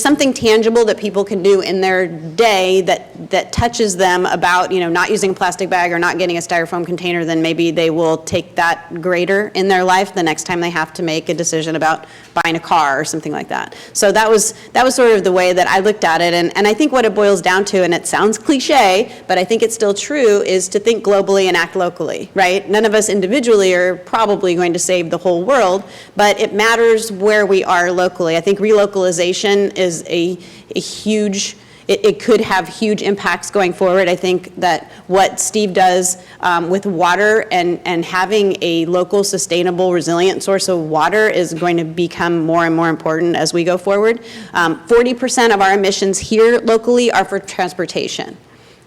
Speaker 6: something tangible that people can do in their day that touches them about, you know, not using a plastic bag or not getting a styrofoam container, then maybe they will take that greater in their life the next time they have to make a decision about buying a car or something like that. So that was sort of the way that I looked at it. And I think what it boils down to, and it sounds cliche, but I think it's still true, is to think globally and act locally, right? None of us individually are probably going to save the whole world, but it matters where we are locally. I think relocalization is a huge, it could have huge impacts going forward. I think that what Steve does with water and having a local, sustainable, resilient source of water is going to become more and more important as we go forward. 40% of our emissions here locally are for transportation.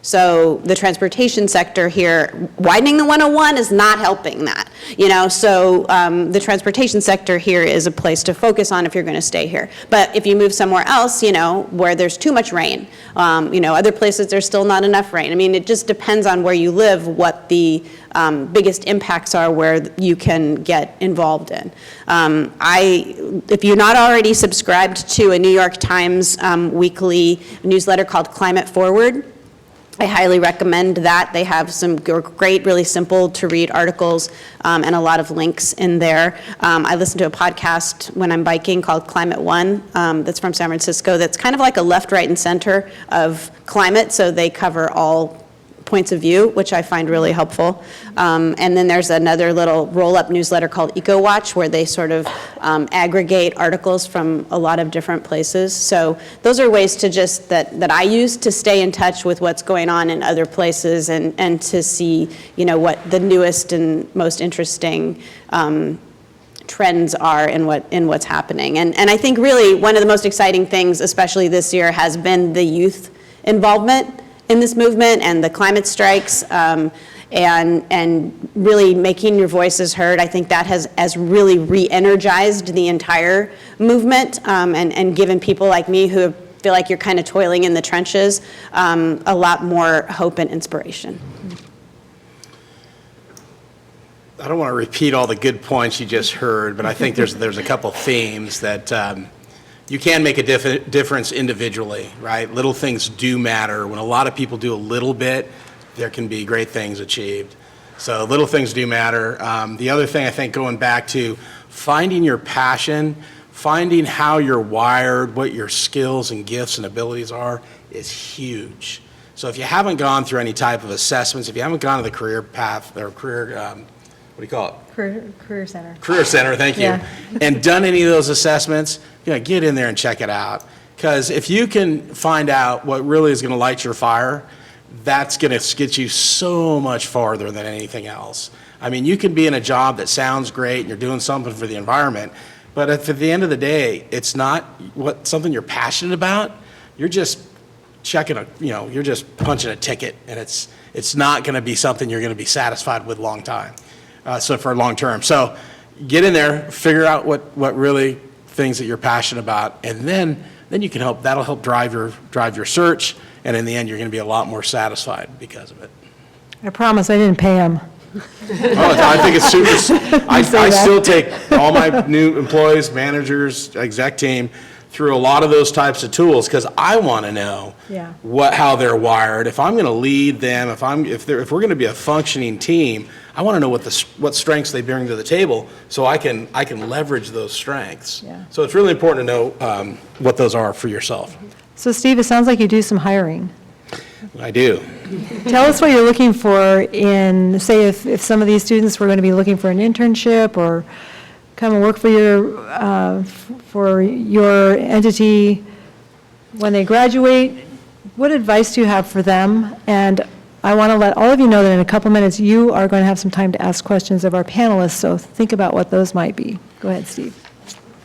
Speaker 6: So the transportation sector here, widening the 101 is not helping that, you know, so the transportation sector here is a place to focus on if you're going to stay here. But if you move somewhere else, you know, where there's too much rain, you know, other places there's still not enough rain. I mean, it just depends on where you live, what the biggest impacts are where you can get involved in. If you're not already subscribed to a New York Times weekly newsletter called Climate Forward, I highly recommend that. They have some great, really simple to read articles and a lot of links in there. I listen to a podcast when I'm biking called Climate One that's from San Francisco that's kind of like a left, right, and center of climate, so they cover all points of view, which I find really helpful. And then there's another little roll-up newsletter called EcoWatch where they sort of aggregate articles from a lot of different places. So those are ways to just, that I use to stay in touch with what's going on in other places and to see, you know, what the newest and most interesting trends are in what's happening. And I think really one of the most exciting things, especially this year, has been the youth involvement in this movement and the climate strikes and really making your voices heard. I think that has really re-energized the entire movement and given people like me who feel like you're kind of toiling in the trenches a lot more hope and inspiration.
Speaker 7: I don't want to repeat all the good points you just heard, but I think there's a couple themes that you can make a difference individually, right? Little things do matter. When a lot of people do a little bit, there can be great things achieved. So little things do matter. The other thing, I think, going back to finding your passion, finding how you're wired, what your skills and gifts and abilities are, is huge. So if you haven't gone through any type of assessments, if you haven't gone to the career path or career, what do you call it?
Speaker 1: Career Center.
Speaker 7: Career Center, thank you.
Speaker 1: Yeah.
Speaker 7: And done any of those assessments, you know, get in there and check it out. Because if you can find out what really is going to light your fire, that's going to get you so much farther than anything else. I mean, you can be in a job that sounds great and you're doing something for the environment, but at the end of the day, it's not something you're passionate about. You're just you're just punching a ticket, and it's not going to be something you're going to be satisfied with long time. So for long term. So get in there, figure out what really things that you're passionate about, and then you can that'll help drive your search, and in the end, you're going to be a lot more satisfied because of it.
Speaker 1: I promise I didn't pay him.
Speaker 7: I think it's super, I still take all my new employees, managers, exec team through a lot of those types of tools because I want to know how they're wired. If I'm going to lead them, if we're going to be a functioning team, I want to know what strengths they bring to the table so I can leverage those strengths.
Speaker 1: Yeah.
Speaker 7: So it's really important to know what those are for yourself.
Speaker 1: So Steve, it sounds like you do some hiring.
Speaker 7: I do.
Speaker 1: Tell us what you're looking for in, say, if some of these students were going to be looking for an internship or come and work for your entity when they graduate. What advice do you have for them? And I want to let all of you know that in a couple minutes you are going to have some time to ask questions of our panelists, so think about what those might be. Go ahead, Steve.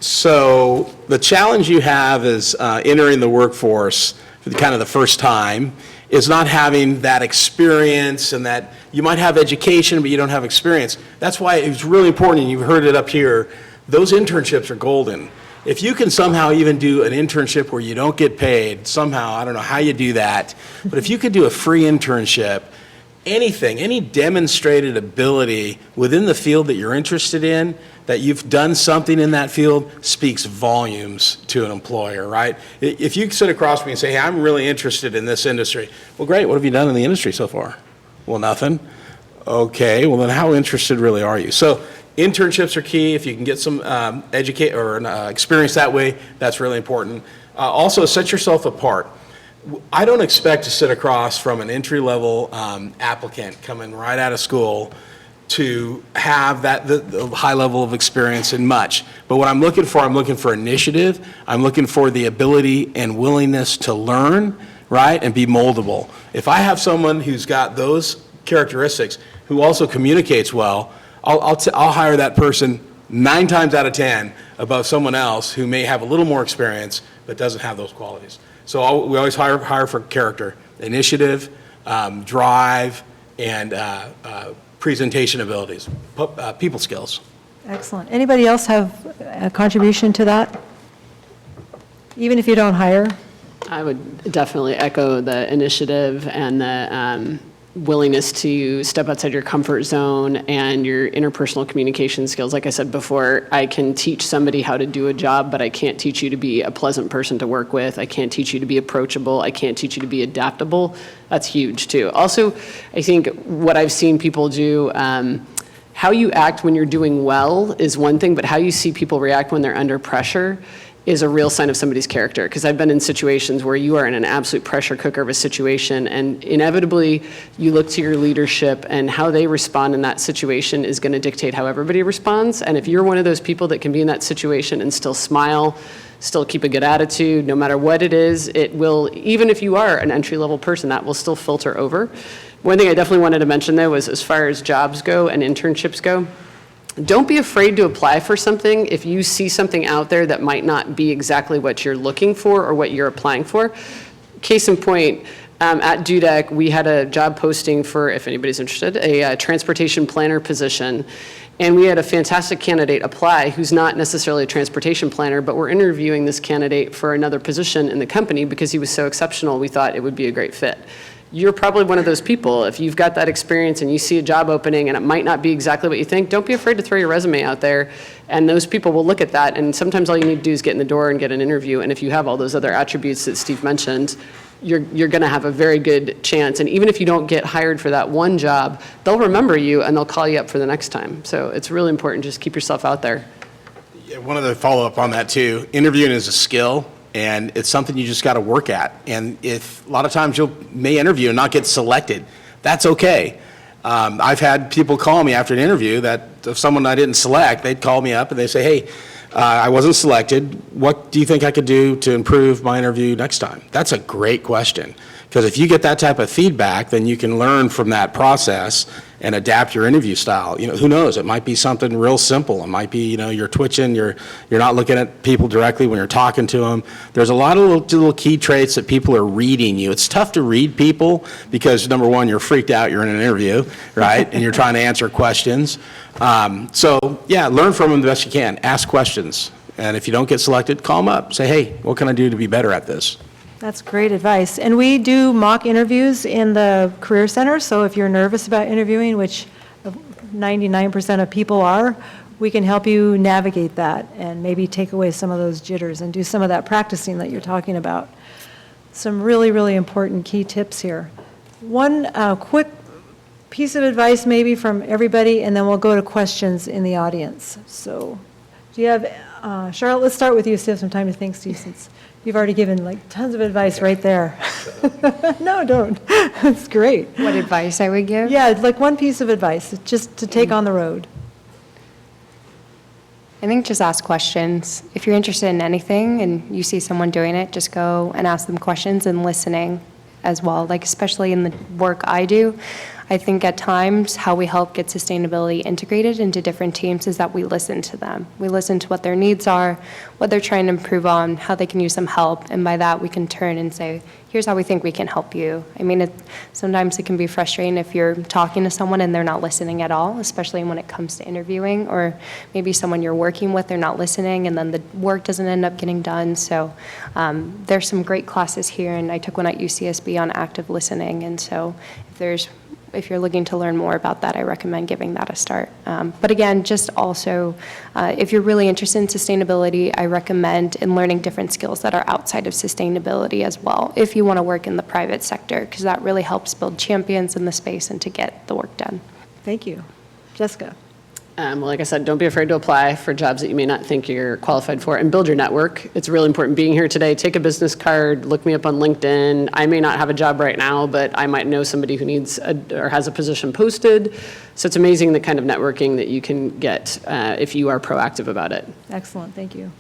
Speaker 7: So the challenge you have is entering the workforce for kind of the first time is not having that experience, and that you might have education, but you don't have experience. That's why it's really important, and you've heard it up here, those internships are golden. If you can somehow even do an internship where you don't get paid, somehow, I don't know how you do that, but if you could do a free internship, anything, any demonstrated ability within the field that you're interested in, that you've done something in that field, speaks volumes to an employer, right? If you sit across me and say, hey, I'm really interested in this industry, well, great, what have you done in the industry so far? Well, nothing. Okay, well then how interested really are you? So internships are key. If you can get some experience that way, that's really important. Also, set yourself apart. I don't expect to sit across from an entry-level applicant coming right out of school to have the high level of experience in much. But what I'm looking for initiative. I'm looking for the ability and willingness to learn, right, and be moldable. If I have someone who's got those characteristics, who also communicates well, I'll hire that person 9 times out of 10 above someone else who may have a little more experience but doesn't have those qualities. So we always hire for character, initiative, drive, and presentation abilities, people skills.
Speaker 1: Excellent. Anybody else have a contribution to that? Even if you don't hire?
Speaker 3: I would definitely echo the initiative and the willingness to step outside your comfort zone and your interpersonal communication skills. Like I said before, I can teach somebody how to do a job, but I can't teach you to be a pleasant person to work with. I can't teach you to be approachable. I can't teach you to be adaptable. That's huge too. Also, I think what I've seen people do, how you act when you're doing well is one thing, but how you see people react when they're under pressure is a real sign of somebody's character. Because I've been in situations where you are in an absolute pressure cooker of a situation, and inevitably you look to your leadership, and how they respond in that situation is going to dictate how everybody responds. And if you're one of those people that can be in that situation and still smile, still keep a good attitude, no matter what it is, it will, even if you are an entry-level person, that will still filter over. One thing I definitely wanted to mention, though, was as far as jobs go and internships go, don't be afraid to apply for something if you see something out there that might not be exactly what you're looking for or what you're applying for. Case in point, at Dudek, we had a job posting for, if anybody's interested, a transportation planner position. And we had a fantastic candidate apply who's not necessarily a transportation planner, but we're interviewing this candidate for another position in the company because he was so exceptional, we thought it would be a great fit. You're probably one of those people. If you've got that experience and you see a job opening and it might not be exactly what you think, don't be afraid to throw your resume out there. And those people will look at that. And sometimes all you need to do is get in the door and get an interview. And if you have all those other attributes that Steve mentioned, you're going to have a very good chance. And even if you don't get hired for that one job, they'll remember you and they'll call you up for the next time. So it's really important. Just keep yourself out there.
Speaker 7: Yeah, one other follow-up on that too. Interviewing is a skill. And it's something you just got to work at. And if a lot of times you may interview and not get selected, that's okay. I've had people call me after an interview that if someone I didn't select, they'd call me up and they say, hey, I wasn't selected. What do you think I could do to improve my interview next time? That's a great question. Because if you get that type of feedback, then you can learn from that process and adapt your interview style. You know, who knows? It might be something real simple. It might be, you know, you're twitching, you're not looking at people directly when you're talking to them. There's a lot of little key traits that people are reading you. It's tough to read people because, number one, you're freaked out, you're in an interview, right? And you're trying to answer questions. So, yeah, learn from them the best you can. Ask questions. And if you don't get selected, call them up. Say, hey, what can I do to be better at this?
Speaker 1: That's great advice. And we do mock interviews in the Career Center, so if you're nervous about interviewing, which 99% of people are, we can help you navigate that and maybe take away some of those jitters and do some of that practicing that you're talking about. Some really, really important key tips here. One quick piece of advice maybe from everybody, and then we'll go to questions in the audience. So do you have, Charlotte, let's start with you, so you have some time to think, Steve, since you've already given like tons of advice right there. No, don't. That's great.
Speaker 2: What advice I would give?
Speaker 1: Yeah, like one piece of advice, just to take on the road.
Speaker 2: I think just ask questions. If you're interested in anything and you see someone doing it, just go and ask them questions, and listening as well. Like especially in the work I do, I think at times how we help get sustainability integrated into different teams is that we listen to them. We listen to what their needs are, what they're trying to improve on, how they can use some help, and by that we can turn and say, here's how we think we can help you. I mean, sometimes it can be frustrating if you're talking to someone and they're not listening at all, especially when it comes to interviewing, or maybe someone you're working with, they're not listening, and then the work doesn't end up getting done. So there's some great classes here, and I took one at UCSB on active listening, and so if you're looking to learn more about that, I recommend giving that a start. But again, just also, if you're really interested in sustainability, I recommend in learning different skills that are outside of sustainability as well, if you want to work in the private sector, because that really helps build champions in the space and to get the work done.
Speaker 1: Thank you. Jessica?
Speaker 3: Well, like I said, don't be afraid to apply for jobs that you may not think you're qualified for, and build your network. It's really important being here today. Take a business card, look me up on LinkedIn. I may not have a job right now, but I might know somebody who needs or has a position posted. So it's amazing the kind of networking that you can get if you are proactive about it.
Speaker 1: Excellent, thank you.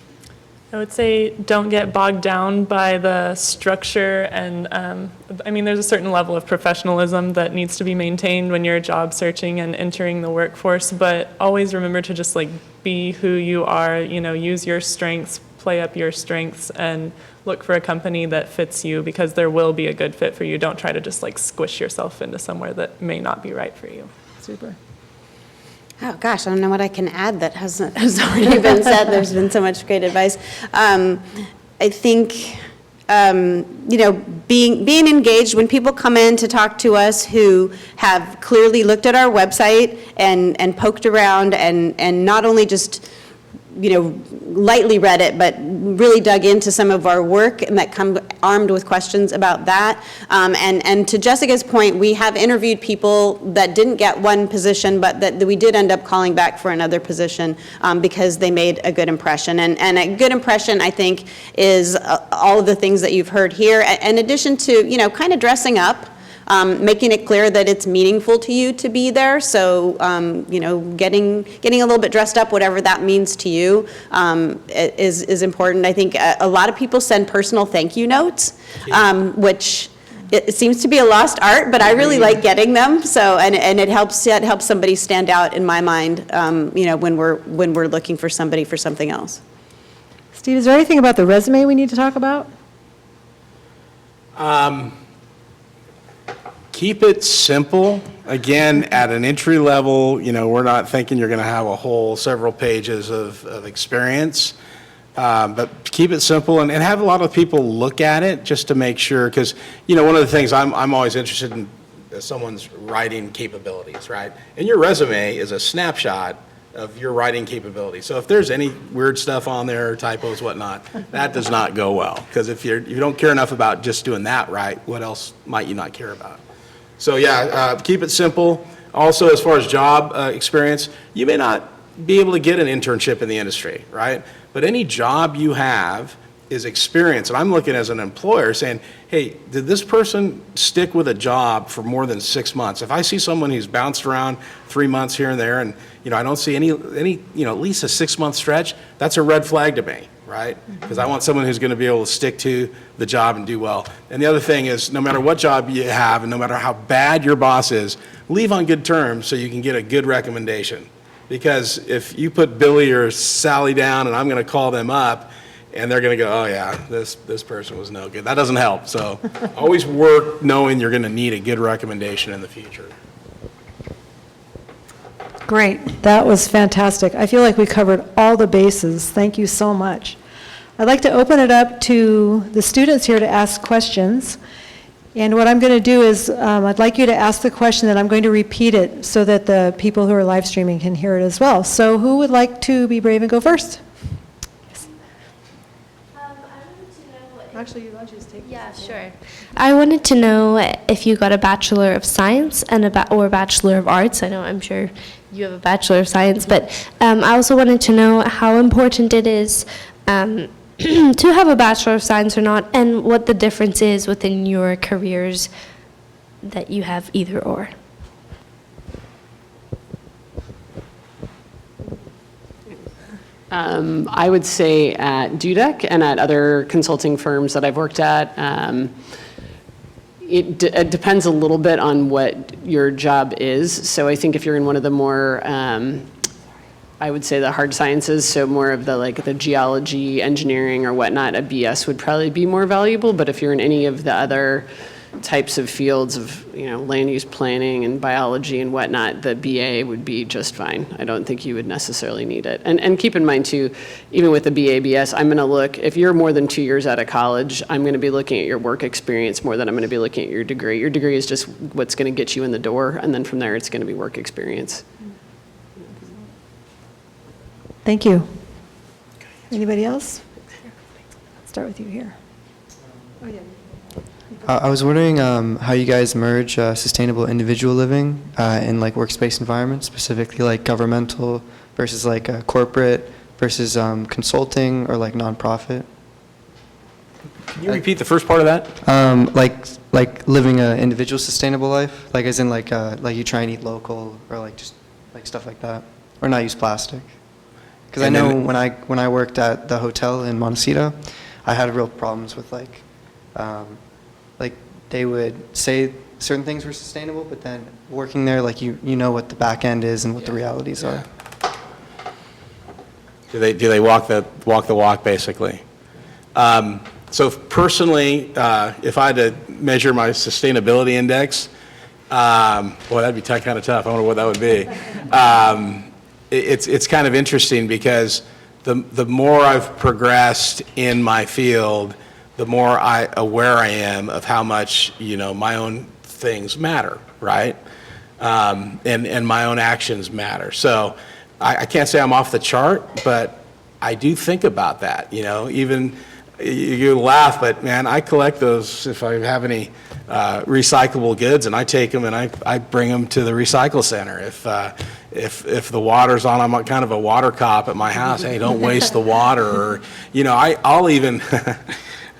Speaker 5: I would say don't get bogged down by the structure, and I mean, there's a certain level of professionalism that needs to be maintained when you're job searching and entering the workforce, but always remember to just like be who you are, you know, use your strengths, play up your strengths, and look for a company that fits you, because there will be a good fit for you. Don't try to just like squish yourself into somewhere that may not be right for you.
Speaker 1: Super.
Speaker 6: Oh, gosh, I don't know what I can add that has already been said. There's been so much great advice. I think, you know, being engaged, when people come in to talk to us who have clearly looked at our website and poked around and not only just, you know, lightly read it, but really dug into some of our work and that come armed with questions about that. And to Jessica's point, we have interviewed people that didn't get one position, but that we did end up calling back for another position because they made a good impression. And a good impression, I think, is all of the things that you've heard here, in addition to, you know, kind of dressing up. Making it clear that it's meaningful to you to be there. So, you know, getting a little bit dressed up, whatever that means to you, is important. I think a lot of people send personal thank you notes, which it seems to be a lost art, but I really like getting them. So, and it helps somebody stand out in my mind, you know, when we're looking for somebody for something else.
Speaker 1: Steve, is there anything about the resume we need to talk about?
Speaker 7: Keep it simple. Again, at an entry level, you know, we're not thinking you're going to have a whole several pages of experience, but keep it simple and have a lot of people look at it just to make sure, because, you know, one of the things I'm always interested in is someone's writing capabilities, right? And your resume is a snapshot of your writing capability. So if there's any weird stuff on there, typos, whatnot, that does not go well. Because if you don't care enough about just doing that right, what else might you not care about? So yeah, keep it simple. Also, as far as job experience, you may not be able to get an internship in the industry, right? But any job you have is experience. And I'm looking as an employer saying, hey, did this person stick with a job for more than 6 months? If I see someone who's bounced around 3 months here and there, and you know, I don't see any, you know, at least a 6-month stretch, that's a red flag to me, right? Because I want someone who's going to be able to stick to the job and do well. And the other thing is, no matter what job you have and no matter how bad your boss is, leave on good terms so you can get a good recommendation. Because if you put Billy or Sally down and I'm going to call them up and they're going to go, oh yeah, this person was no good, that doesn't help. So always work knowing you're going to need a good recommendation in the future.
Speaker 1: Great, that was fantastic. I feel like we covered all the bases. Thank you so much. I'd like to open it up to the students here to ask questions. And what I'm going to do is I'd like you to ask the question, and I'm going to repeat it so that the people who are live streaming can hear it as well. So who would like to be brave and go first? Yes.
Speaker 8: I wanted to know.
Speaker 1: Actually, you want to just take this.
Speaker 9: Yeah, sure. I wanted to know if you got a Bachelor of Science and or a Bachelor of Arts. I know, I'm sure you have a Bachelor of Science, but I also wanted to know how important it is to have a Bachelor of Science or not, and what the difference is within your careers that you have either or.
Speaker 3: I would say at Dudek and at other consulting firms that I've worked at, It depends a little bit on what your job is. So I think if you're in one of the more, I would say the hard sciences, so more of the geology, engineering or whatnot, a BS would probably be more valuable. But if you're in any of the other types of fields of, land use planning and biology and whatnot, the BA would be just fine. I don't think you would necessarily need it. And keep in mind too, even with the BA, BS, I'm gonna look, if you're more than 2 years out of college, I'm gonna be looking at your work experience more than I'm gonna be looking at your degree. Your degree is just what's gonna get you in the door, and then from there it's gonna be work experience.
Speaker 1: Thank you. Anybody else? Let's start with you here. Oh, yeah.
Speaker 10: I was wondering how you guys merge sustainable individual living in workspace environments, specifically governmental versus corporate versus consulting or nonprofit.
Speaker 7: Can you repeat the first part of that?
Speaker 10: Like living an individual sustainable life, as in you try and eat local or just stuff like that, or not use plastic. Because I know when I worked at the hotel in Montecito, I had real problems with they would say certain things were sustainable, but then working there, you know what the back end is and what the realities are.
Speaker 7: Do they walk the walk basically? So personally, if I had to measure my sustainability index, boy, that'd be kind of tough. I wonder what that would be. It's kind of interesting because the more I've progressed in my field, the more aware I am of how much, my own things matter, right? And my own actions matter. So I can't say I'm off the chart, but I do think about that, even you laugh, but man, I collect those if I have any recyclable goods, and I take them and I bring them to the recycle center. If the water's on, I'm kind of a water cop at my house. Hey, don't waste the water. Or, I'll even,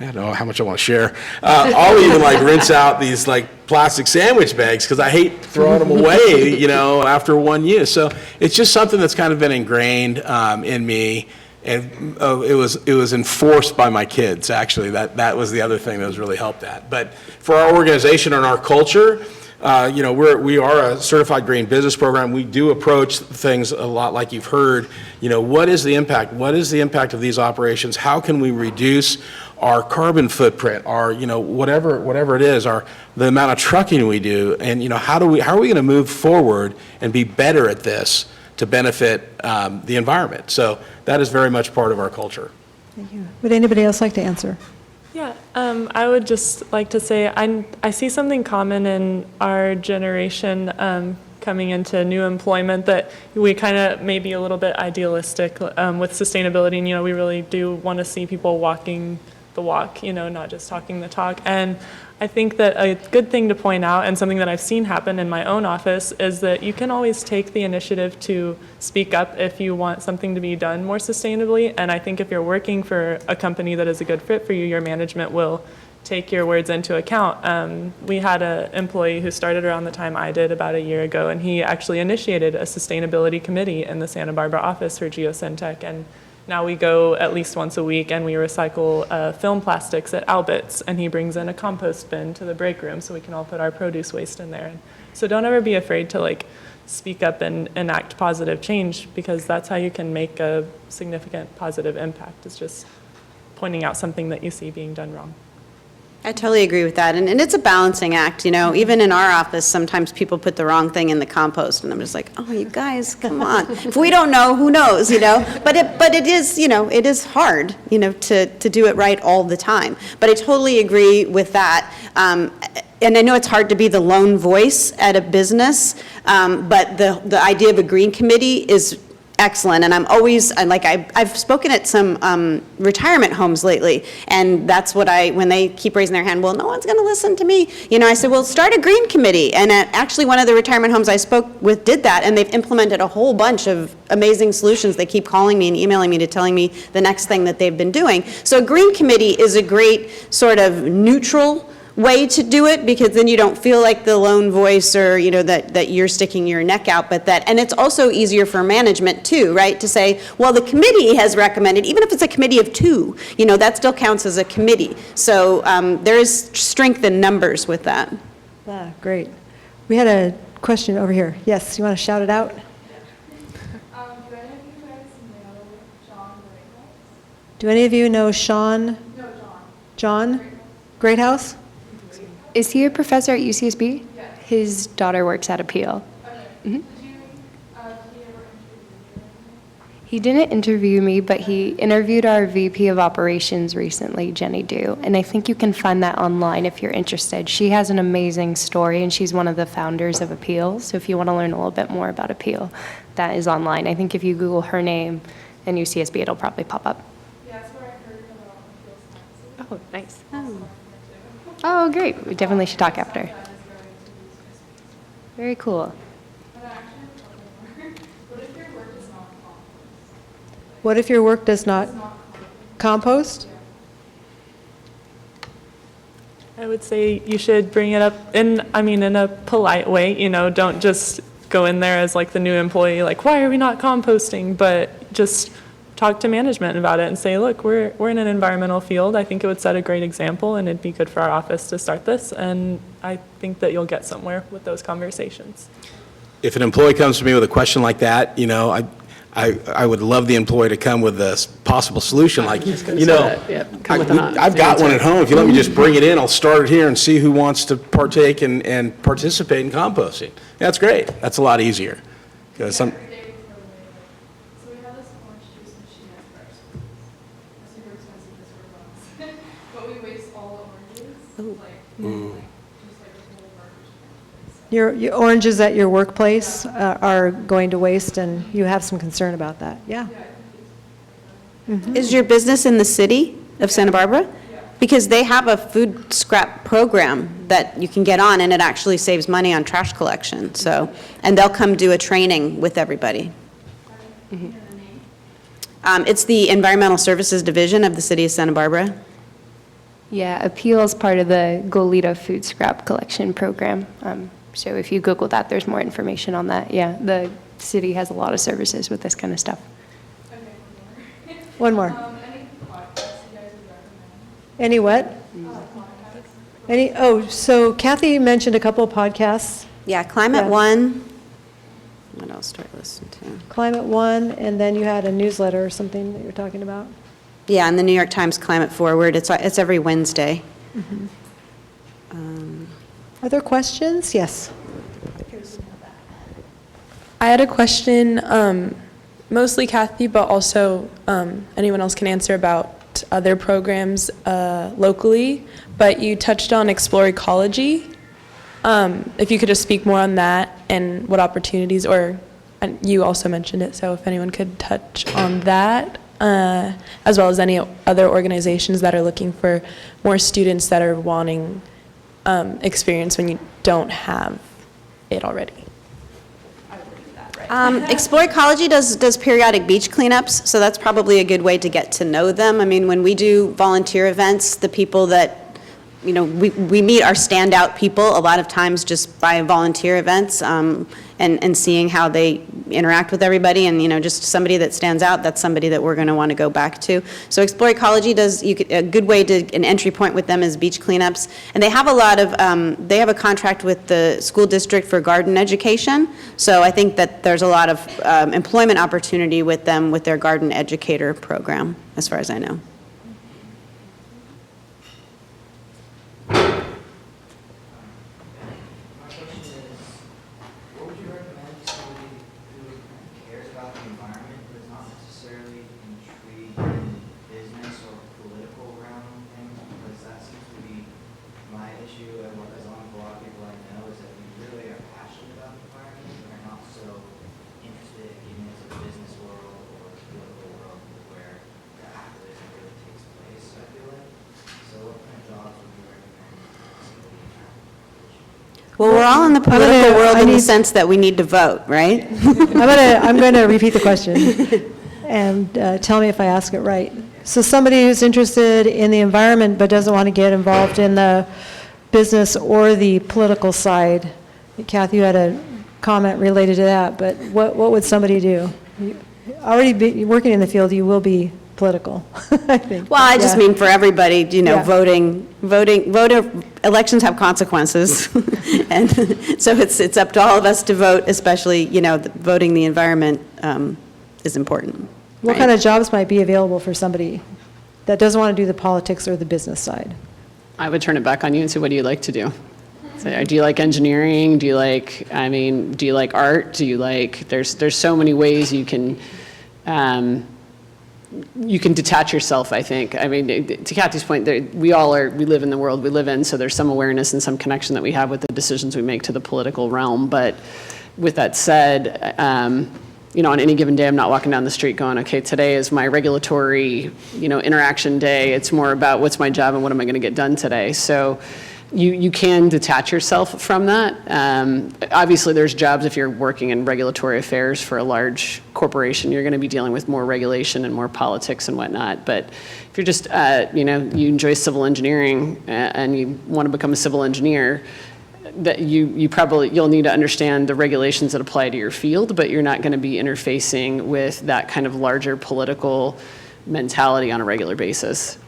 Speaker 7: I don't know how much I want to share. I'll even rinse out these plastic sandwich bags because I hate throwing them away, after one use. So it's just something that's kind of been ingrained in me. And it was enforced by my kids, actually. That was the other thing that was really helped that. But for our organization and our culture, we are a certified green business program. We do approach things a lot like you've heard. What is the impact? What is the impact of these operations? How can we reduce our carbon footprint, our whatever it is, the amount of trucking we do, and how are we going to move forward and be better at this to benefit the environment? So that is very much part of our culture.
Speaker 1: Thank you. Would anybody else like to answer?
Speaker 5: Yeah, I would just like to say I see something common in our generation coming into new employment, that we kind of may be a little bit idealistic with sustainability, and we really do want to see people walking the walk, not just talking the talk. And I think that a good thing to point out, and something that I've seen happen in my own office, is that you can always take the initiative to speak up if you want something to be done more sustainably. And I think if you're working for a company that is a good fit for you, your management will take your words into account. We had an employee who started around the time I did about a year ago, and he actually initiated a sustainability committee in the Santa Barbara office for Geosyntec. And now we go at least once a week and we recycle film plastics at Albert's, and he brings in a compost bin to the break room so we can all put our produce waste in there. And so don't ever be afraid to speak up and enact positive change, because that's how you can make a significant positive impact, is just pointing out something that you see being done wrong.
Speaker 6: I totally agree with that. And it's a balancing act, Even in our office, sometimes people put the wrong thing in the compost, and I'm just like, oh, you guys, come on. If we don't know, who knows, But it is, it is hard, to do it right all the time. But I totally agree with that. And I know it's hard to be the lone voice at a business, but the idea of a green committee is excellent. And I've spoken at some retirement homes lately, and that's what when they keep raising their hand, well, no one's going to listen to me. I said, well, start a green committee. And actually one of the retirement homes I spoke with did that, and they've implemented a whole bunch of amazing solutions. They keep calling me and emailing me to telling me the next thing that they've been doing. So a green committee is a great sort of neutral way to do it, because then you don't feel like the lone voice, or, you know, that you're sticking your neck out, and it's also easier for management too, right? To say, well, the committee has recommended, even if it's a committee of 2, you know, that still counts as a committee. So there is strength in numbers with that.
Speaker 1: Great. We had a question over here. Yes, you want to shout it out? Do any of you know Sean? No, John. John? Greathouse?
Speaker 2: Is he a professor at UCSB? Yes. His daughter works at Apeel. Okay. He didn't interview me, but he interviewed our VP of Operations recently, Jenny Dew, and I think you can find that online if you're interested. She has an amazing story, and she's one of the founders of Apeel, so if you want to learn a little bit more about Apeel, that is online. I think if you Google her name and UCSB, it'll probably pop up. Yeah, that's where I heard about Apeel Sciences. Oh, nice. Oh, great. We definitely should talk after. Very cool.
Speaker 1: What if your work does not compost?
Speaker 5: I would say you should bring it up in a polite way, you know, don't just go in there as like the new employee, like, why are we not composting? But just talk to management about it and say, look, we're in an environmental field. I think it would set a great example, and it'd be good for our office to start this. And I think that you'll get somewhere with those conversations.
Speaker 7: If an employee comes to me with a question like that, you know, I would love the employee to come with a possible solution, like, you know, I've got one at home. If you let me just bring it in, I'll start it here and see who wants to partake and participate in composting. That's great. That's a lot easier. Because some.
Speaker 8: So we have this orange juice machine at first. It's super expensive just for bugs. But we waste all the oranges. Just like a whole garbage.
Speaker 1: Your oranges at your workplace are going to waste, and you have some concern about that. Yeah.
Speaker 6: Is your business in the city of Santa Barbara? Because they have a food scrap program that you can get on, and it actually saves money on trash collection. So, and they'll come do a training with everybody. It's the Environmental Services Division of the city of Santa Barbara.
Speaker 2: Yeah, Apeel is part of the Goleta food scrap collection program. So if you Google that, there's more information on that. Yeah, the city has a lot of services with this kind of stuff.
Speaker 8: Okay,
Speaker 1: One more.
Speaker 8: Any podcasts you guys would recommend?
Speaker 1: Any what? So Kathi mentioned a couple of podcasts.
Speaker 6: Yeah, Climate One. What else do I listen to?
Speaker 1: Climate One, and then you had a newsletter or something that you're talking about.
Speaker 6: Yeah, and the New York Times Climate Forward. It's every Wednesday.
Speaker 1: Other questions? Yes.
Speaker 11: I had a question, mostly Kathi, but also anyone else can answer about other programs locally. But you touched on Explore Ecology. If you could just speak more on that and what opportunities, and you also mentioned it, so if anyone could touch on that, as well as any other organizations that are looking for more students that are wanting experience when you don't have it already.
Speaker 6: Explore Ecology does periodic beach cleanups, so that's probably a good way to get to know them. I mean, when we do volunteer events, the people that, you know, we meet our standout people a lot of times just by volunteer events, and seeing how they interact with everybody, and, you know, just somebody that stands out, that's somebody that we're going to want to go back to. So Explore Ecology a good way to, an entry point with them is beach cleanups. And they have a lot of, they have a contract with the school district for garden education. So I think that there's a lot of employment opportunity with them with their garden educator program, as far as I know. Well, we're all in the political world in the sense that we need to vote, right?
Speaker 1: I'm going to repeat the question, and tell me if I ask it right. So somebody who's interested in the environment but doesn't want to get involved in the business or the political side. Kathi, you had a comment related to that, but what would somebody do? Already working in the field, you will be political, I think.
Speaker 6: Well, I just
Speaker 1: Yeah.
Speaker 6: mean for everybody,
Speaker 1: Yeah.
Speaker 6: elections have consequences. And so it's up to all of us to vote, especially, voting the environment is important.
Speaker 1: What
Speaker 6: right?
Speaker 1: kind of jobs might be available for somebody that doesn't want to do the politics or the business side?
Speaker 3: I would turn it back on you and say, what do you like to do? So, do you like engineering? Do you like art? Do you like, there's so many ways you can detach yourself, I think. I mean, to Kathy's point, we live in the world we live in, so there's some awareness and some connection that we have with the decisions we make to the political realm. But with that said, on any given day, I'm not walking down the street going, okay, today is my regulatory, interaction day. It's more about what's my job and what am I going to get done today. So you can detach yourself from that. Obviously, there's jobs if you're working in regulatory affairs for a large corporation, you're going to be dealing with more regulation and more politics and whatnot. But if you're just, you enjoy civil engineering and you want to become a civil engineer, that you'll need to understand the regulations that apply to your field, but you're not going to be interfacing with that kind of larger political mentality on a regular basis.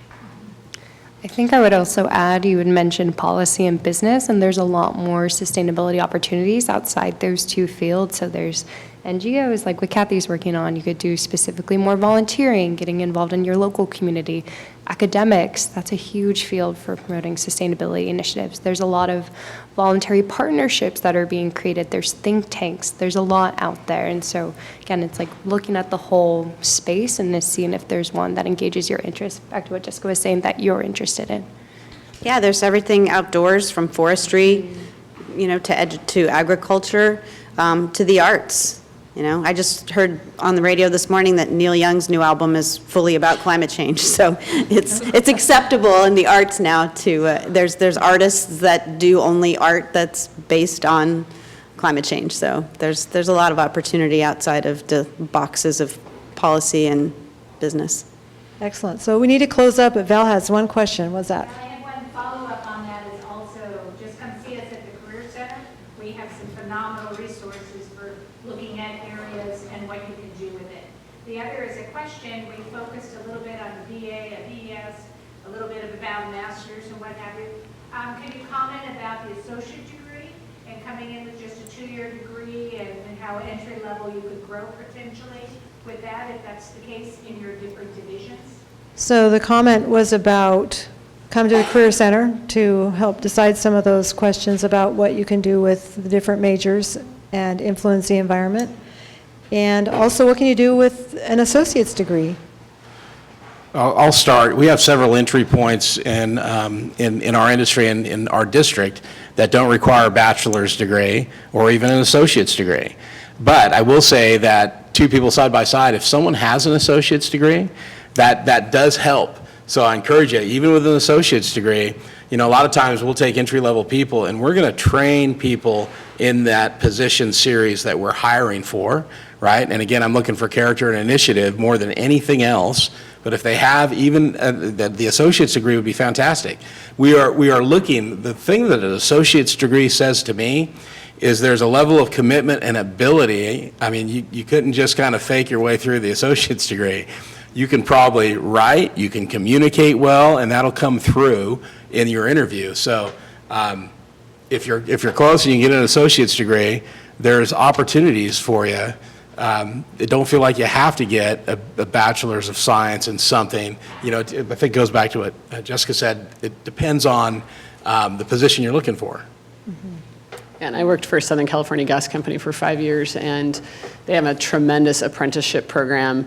Speaker 2: I think I would also add, you had mentioned policy and business, and there's a lot more sustainability opportunities outside those two fields. So there's NGOs, like what Kathy's working on. You could do specifically more volunteering, getting involved in your local community. Academics, that's a huge field for promoting sustainability initiatives. There's a lot of voluntary partnerships that are being created. There's think tanks. There's a lot out there. And so, again, it's like looking at the whole space and just seeing if there's one that engages your interest. Back to what Jessica was saying, that you're interested in.
Speaker 6: Yeah, there's everything outdoors, from forestry, to agriculture, to the arts. I just heard on the radio this morning that Neil Young's new album is fully about climate change. So it's acceptable in the arts now to, there's artists that do only art that's based on climate change. So there's a lot of opportunity outside of the boxes of policy and business.
Speaker 1: Excellent. So we need to close up, but Val has one question. What's that?
Speaker 12: I have one follow-up on that is also, just come see us at the Career Center. We have some phenomenal resources for looking at areas and what you can do with it. The other is a question. We focused a little bit on the BA, a BS, a little bit about masters and what have you. Can you comment about the associate degree and coming in with just a 2-year degree and how entry level you could grow potentially with that, if that's the case in your different divisions?
Speaker 1: So the comment was about come to the Career Center to help decide some of those questions about what you can do with the different majors and influence the environment. And also, what can you do with an associate's degree?
Speaker 7: I'll start. We have several entry points in our industry and in our district that don't require a bachelor's degree or even an associate's degree. But I will say that two people side by side, if someone has an associate's degree, that does help. So I encourage you, even with an associate's degree, a lot of times we'll take entry-level people and we're going to train people in that position series that we're hiring for, right? And again, I'm looking for character and initiative more than anything else. But if they have even, the associate's degree would be fantastic. We are looking, the thing that an associate's degree says to me is there's a level of commitment and ability. I mean, you couldn't just kind of fake your way through the associate's degree. You can probably write, you can communicate well, and that'll come through in your interview. So if you're close and you get an associate's degree, there's opportunities for you. Don't feel like you have to get a bachelor's of science in something. I think it goes back to what Jessica said. It depends on the position you're looking for.
Speaker 3: Mm-hmm. And I worked for Southern California Gas Company for 5 years, and they have a tremendous apprenticeship program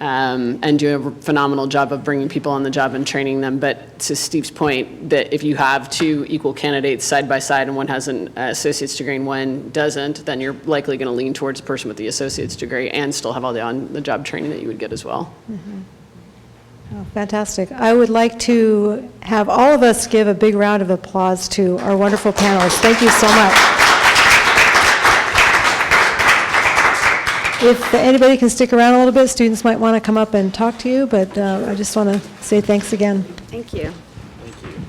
Speaker 3: and do a phenomenal job of bringing people on the job and training them. But to Steve's point, that if you have two equal candidates side by side and one has an associate's degree and one doesn't, then you're likely going to lean towards the person with the associate's degree and still have all the on-the-job training that you would get as well.
Speaker 1: Mm-hmm. Oh, fantastic. I would like to have all of us give a big round of applause to our wonderful panelists. Thank you so much. If anybody can stick around a little bit, students might want to come up and talk to you, but I just want to say thanks again.
Speaker 6: Thank you.
Speaker 7: Thank you.